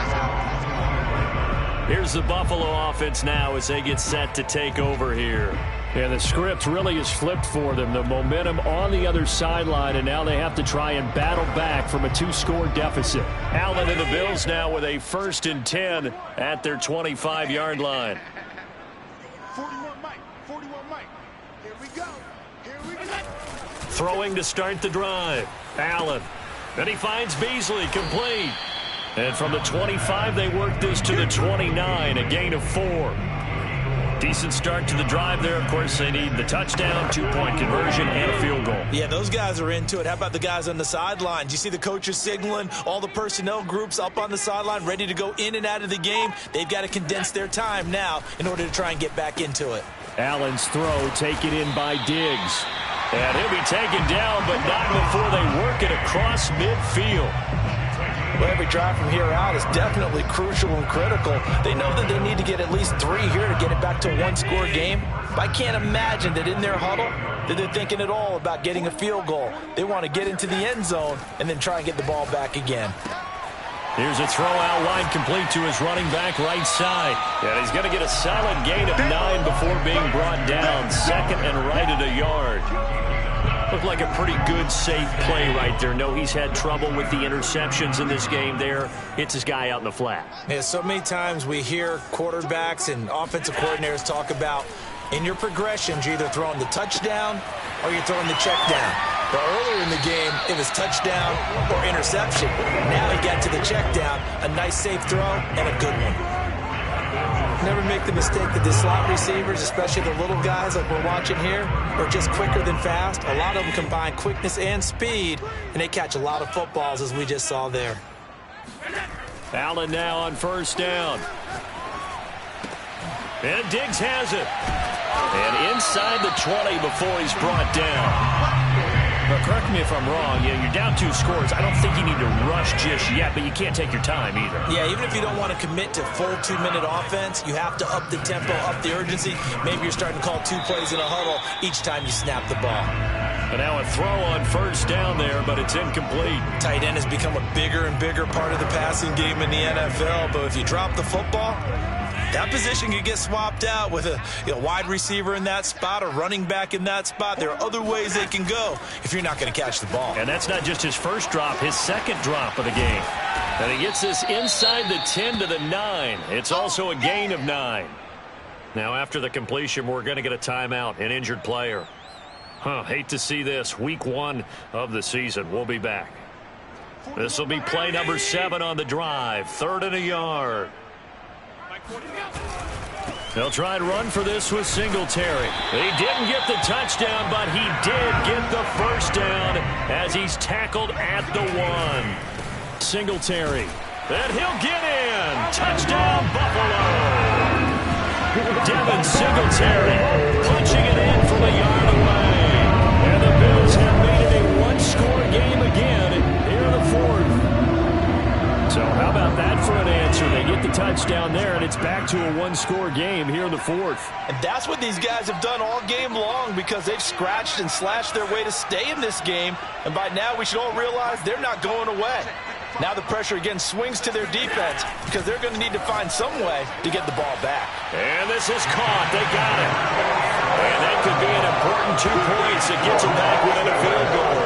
Here's the Buffalo offense now as they get set to take over here. And the script really is flipped for them. The momentum on the other sideline, and now they have to try and battle back from a 2-score deficit. Allen and the Bills now with a 1st and 10 at their 25-yard line. 41 Mike. Here we go. Throwing to start the drive. Allen. Then he finds Beasley complete. And from the 25, they work this to the 29, a gain of 4. Decent start to the drive there. Of course, they need the touchdown, 2-point conversion, and a field goal. Yeah, those guys are into it. How about the guys on the sidelines? You see the coaches signaling, all the personnel groups up on the sideline, ready to go in and out of the game. They've got to condense their time now in order to try and get back into it. Allen's throw taken in by Diggs. And he'll be taken down, but not before they work it across midfield. Well, every drive from here out is definitely crucial and critical. They know that they need to get at least 3 here to get it back to a 1-score game. But I can't imagine that in their huddle that they're thinking at all about getting a field goal. They want to get into the end zone and then try and get the ball back again. Here's a throw out wide complete to his running back right side. And he's going to get a solid gain of 9 before being brought down. 2nd and right at a yard. Looked like a pretty good, safe play right there. No, he's had trouble with the interceptions in this game there. Hits his guy out in the flat. Yeah, so many times we hear quarterbacks and offensive coordinators talk about in your progressions, you're either throwing the touchdown or you're throwing the check down. But earlier in the game, it was touchdown or interception. Now he got to the check down, a nice safe throw, and a good one. Never make the mistake that the slot receivers, especially the little guys like we're watching here, are just quicker than fast. A lot of them combine quickness and speed, and they catch a lot of footballs, as we just saw there. Allen now on 1st down. And Diggs has it. And inside the 20 before he's brought down. But correct me if I'm wrong, you're down 2 scores. I don't think you need to rush just yet, but you can't take your time either. Yeah, even if you don't want to commit to full 2-minute offense, you have to up the tempo, up the urgency. Maybe you're starting to call 2 plays in a huddle each time you snap the ball. And now a throw on first down there, but it's incomplete. Tight end has become a bigger and bigger part of the passing game in the NFL, but if you drop the football, that position can get swapped out with a wide receiver in that spot, a running back in that spot. There are other ways they can go if you're not going to catch the ball. And that's not just his first drop, his second drop of the game. And he gets this inside the 10 to the 9. It's also a gain of 9. Now after the completion, we're going to get a timeout, an injured player. Hate to see this. Week 1 of the season. We'll be back. This will be play number 7 on the drive. 3rd and a yard. They'll try and run for this with Singletary. He didn't get the touchdown, but he did get the first down as he's tackled at the 1. Singletary. And he'll get in. Touchdown, Buffalo. Devin Singletary punching it in from a yard away. And the Bills have made it a 1-score game again here in the 4th. So how about that for an answer? They get the touchdown there, and it's back to a 1-score game here in the 4th. And that's what these guys have done all game long because they've scratched and slashed their way to stay in this game. And by now, we should all realize they're not going away. Now the pressure again swings to their defense because they're going to need to find some way to get the ball back. And this is caught. They got it. And that could be an important 2 points. It gets them back within a field goal.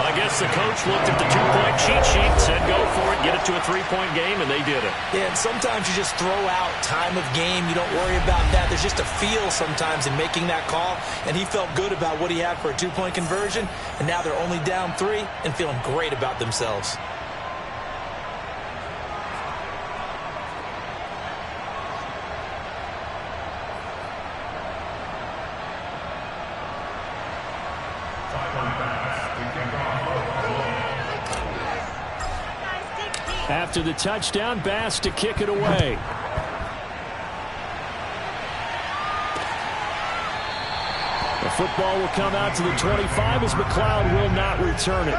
I guess the coach looked at the 2-point cheat sheet, said go for it, get it to a 3-point game, and they did it. Yeah, and sometimes you just throw out time of game. You don't worry about that. There's just a feel sometimes in making that call, and he felt good about what he had for a 2-point conversion, and now they're only down 3 and feeling great about themselves. After the touchdown, Bass to kick it away. The football will come out to the 25 as McLeod will not return it.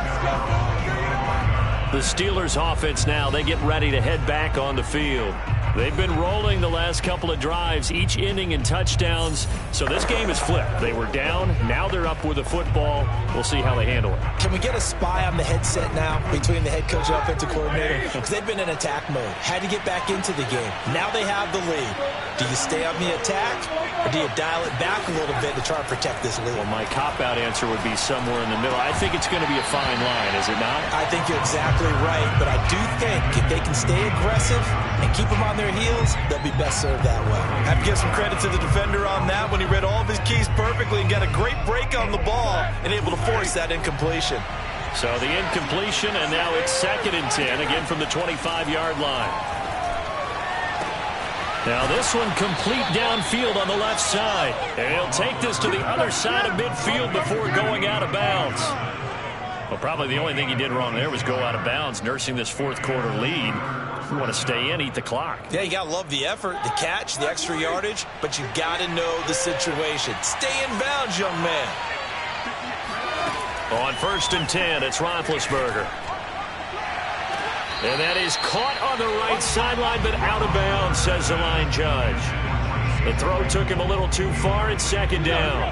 The Steelers offense now, they get ready to head back on the field. They've been rolling the last couple of drives, each inning in touchdowns. So this game is flipped. They were down. Now they're up with the football. We'll see how they handle it. Can we get a spy on the headset now between the head coach and offensive coordinator? Because they've been in attack mode. Had to get back into the game. Now they have the lead. Do you stay on the attack or do you dial it back a little bit to try and protect this lead? Well, my cop-out answer would be somewhere in the middle. I think it's going to be a fine line, is it not? I think you're exactly right, but I do think if they can stay aggressive and keep them on their heels, they'll be best served that way. I have to give some credit to the defender on that when he read all of his keys perfectly and got a great break on the ball and able to force that incompletion. So the incompletion, and now it's 2nd and 10, again from the 25-yard line. Now this one complete downfield on the left side. And he'll take this to the other side of midfield before going out of bounds. Well, probably the only thing he did wrong there was go out of bounds, nursing this 4th quarter lead. You want to stay in, eat the clock. Yeah, you got to love the effort, the catch, the extra yardage, but you got to know the situation. Stay in bounds, young man. On 1st and 10, it's Roethlisberger. And that is caught on the right sideline, but out of bounds, says the line judge. The throw took him a little too far. It's 2nd down.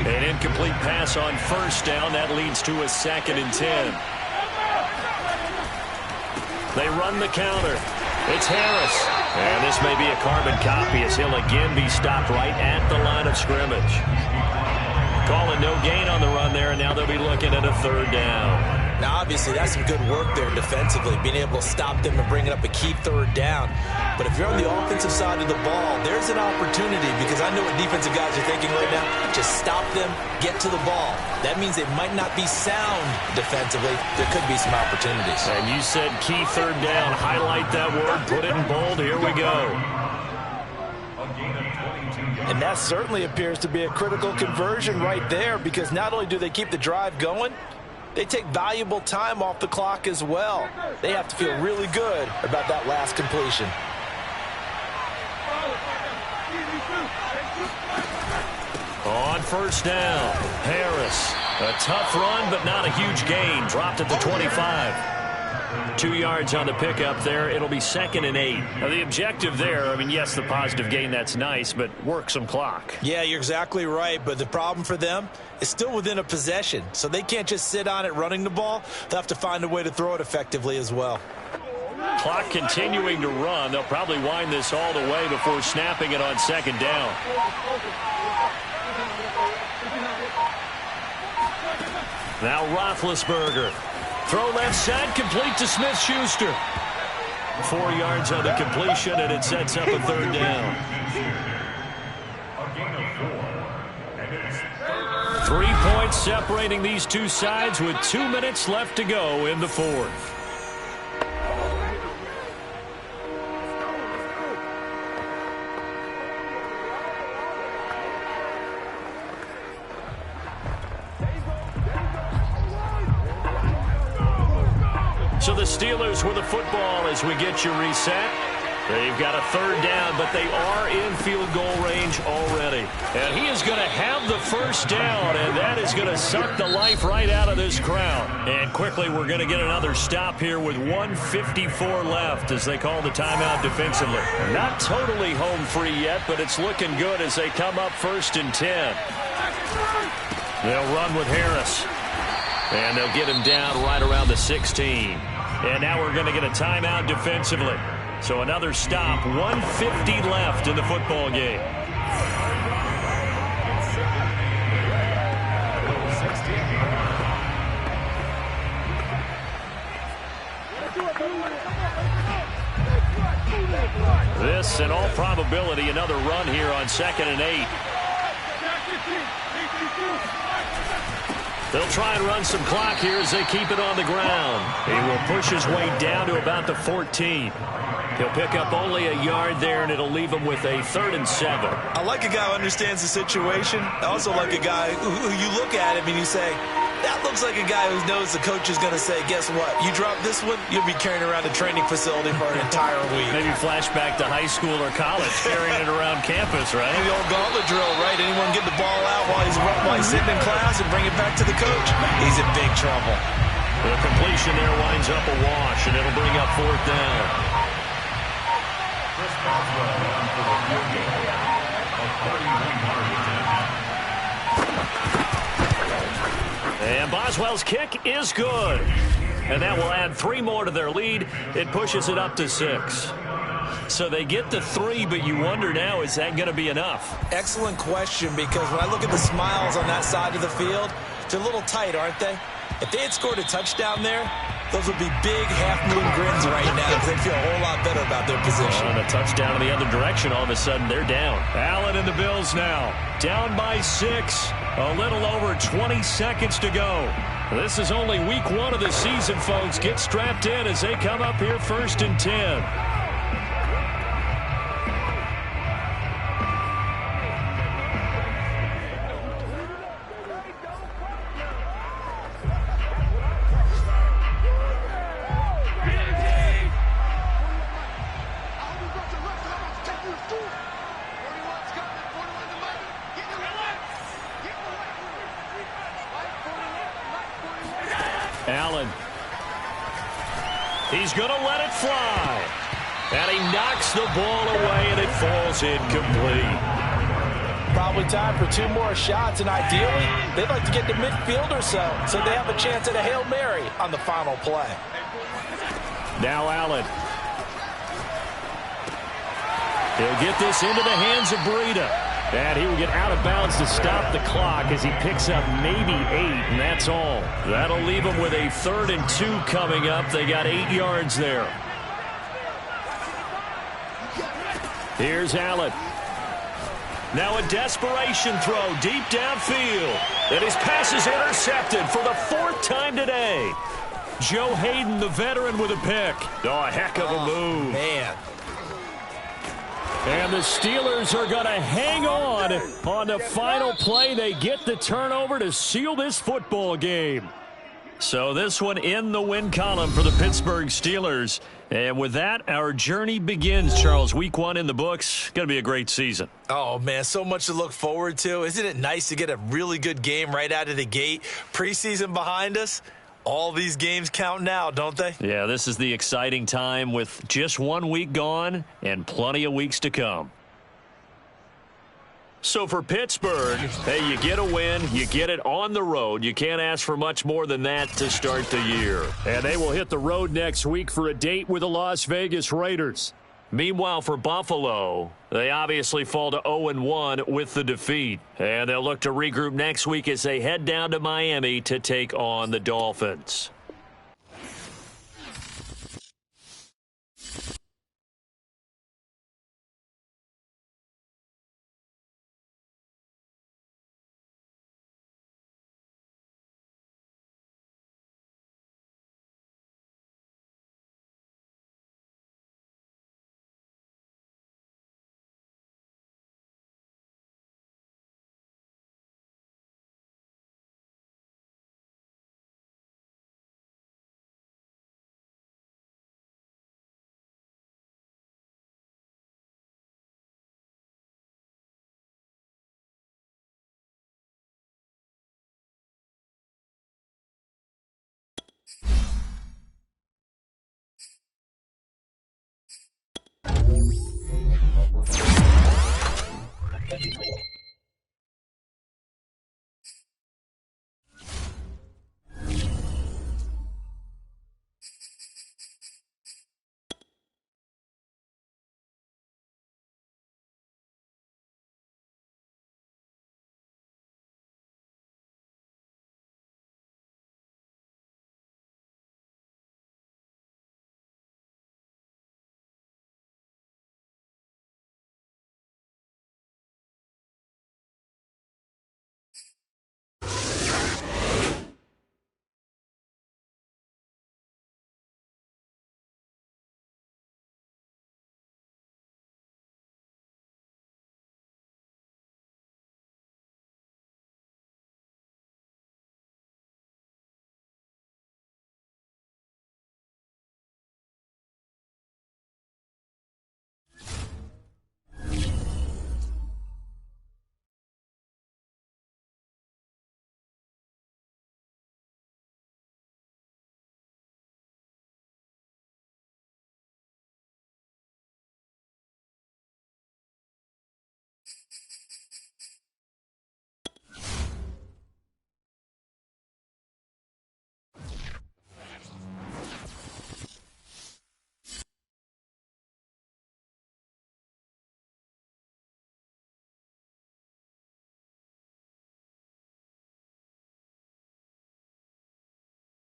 An incomplete pass on 1st down. That leads to a 2nd and 10. They run the counter. It's Harris. And this may be a carbon copy as he'll again be stopped right at the line of scrimmage. Calling no gain on the run there, and now they'll be looking at a 3rd down. Now, obviously, that's some good work there defensively, being able to stop them and bringing up a key 3rd down. But if you're on the offensive side of the ball, there's an opportunity because I know what defensive guys are thinking right now. Just stop them, get to the ball. That means they might not be sound defensively. There could be some opportunities. And you said key 3rd down. Highlight that word. Put it in bold. Here we go. And that certainly appears to be a critical conversion right there because not only do they keep the drive going, they take valuable time off the clock as well. They have to feel really good about that last completion. On 1st down, Harris. A tough run, but not a huge gain. Dropped at the 25. 2 yards on the pickup there. It'll be 2nd and 8. Now, the objective there, I mean, yes, the positive gain, that's nice, but work some clock. Yeah, you're exactly right, but the problem for them is still within a possession, so they can't just sit on it running the ball. They'll have to find a way to throw it effectively as well. Clock continuing to run. They'll probably wind this all the way before snapping it on 2nd down. Now Roethlisberger. Throw left side, complete to Smith-Schuster. 4 yards on the completion, and it sets up a 3rd down. 3 points separating these two sides with 2 minutes left to go in the 4th. So the Steelers with the football as we get you reset. They've got a 3rd down, but they are in field goal range already. And he is going to have the 1st down, and that is going to suck the life right out of this crowd. And quickly, we're going to get another stop here with 1:54 left as they call the timeout defensively. Not totally home free yet, but it's looking good as they come up 1st and 10. They'll run with Harris. And they'll get him down right around the 16. And now we're going to get a timeout defensively. So another stop, 1:50 left in the football game. This, in all probability, another run here on 2nd and 8. They'll try and run some clock here as they keep it on the ground. He will push his way down to about the 14. He'll pick up only a yard there, and it'll leave him with a 3rd and 7. I like a guy who understands the situation. I also like a guy who you look at him and you say, that looks like a guy who knows the coach is going to say, guess what? You drop this one, you'll be carrying around a training facility for an entire week. Maybe flashback to high school or college, carrying it around campus, right? The old gauntlet drill, right? Anyone get the ball out while he's sitting in class and bring it back to the coach? He's in big trouble. The completion there winds up a wash, and it'll bring up 4th down. And Boswell's kick is good. And that will add 3 more to their lead. It pushes it up to 6. So they get the 3, but you wonder now, is that going to be enough? Excellent question, because when I look at the smiles on that side of the field, they're a little tight, aren't they? If they had scored a touchdown there, those would be big half-moon grins right now because they'd feel a whole lot better about their position. On a touchdown in the other direction, all of a sudden they're down. Allen and the Bills now down by 6. A little over 20 seconds to go. This is only week 1 of the season, folks. Get strapped in as they come up here 1st and 10. Allen. He's going to let it fly. And he knocks the ball away, and it falls incomplete. Probably time for 2 more shots, and ideally, they'd like to get to midfield or so they have a chance at a Hail Mary on the final play. Now Allen. He'll get this into the hands of Breida. And he will get out of bounds to stop the clock as he picks up maybe 8, and that's all. That'll leave him with a 3rd and 2 coming up. They got 8 yards there. Here's Allen. Now a desperation throw deep downfield. And his pass is intercepted for the 4th time today. Joe Hayden, the veteran, with a pick. Oh, a heck of a move. Man. And the Steelers are going to hang on the final play. They get the turnover to seal this football game. So this one in the win column for the Pittsburgh Steelers. And with that, our journey begins, Charles. Week 1 in the books. Going to be a great season. Oh, man, so much to look forward to. Isn't it nice to get a really good game right out of the gate? Preseason behind us. All these games count now, don't they? Yeah, this is the exciting time with just 1 week gone and plenty of weeks to come. So for Pittsburgh, hey, you get a win, you get it on the road. You can't ask for much more than that to start the year. And they will hit the road next week for a date with the Las Vegas Raiders. Meanwhile, for Buffalo, they obviously fall to 0-1 with the defeat. And they'll look to regroup next week as they head down to Miami to take on the Dolphins.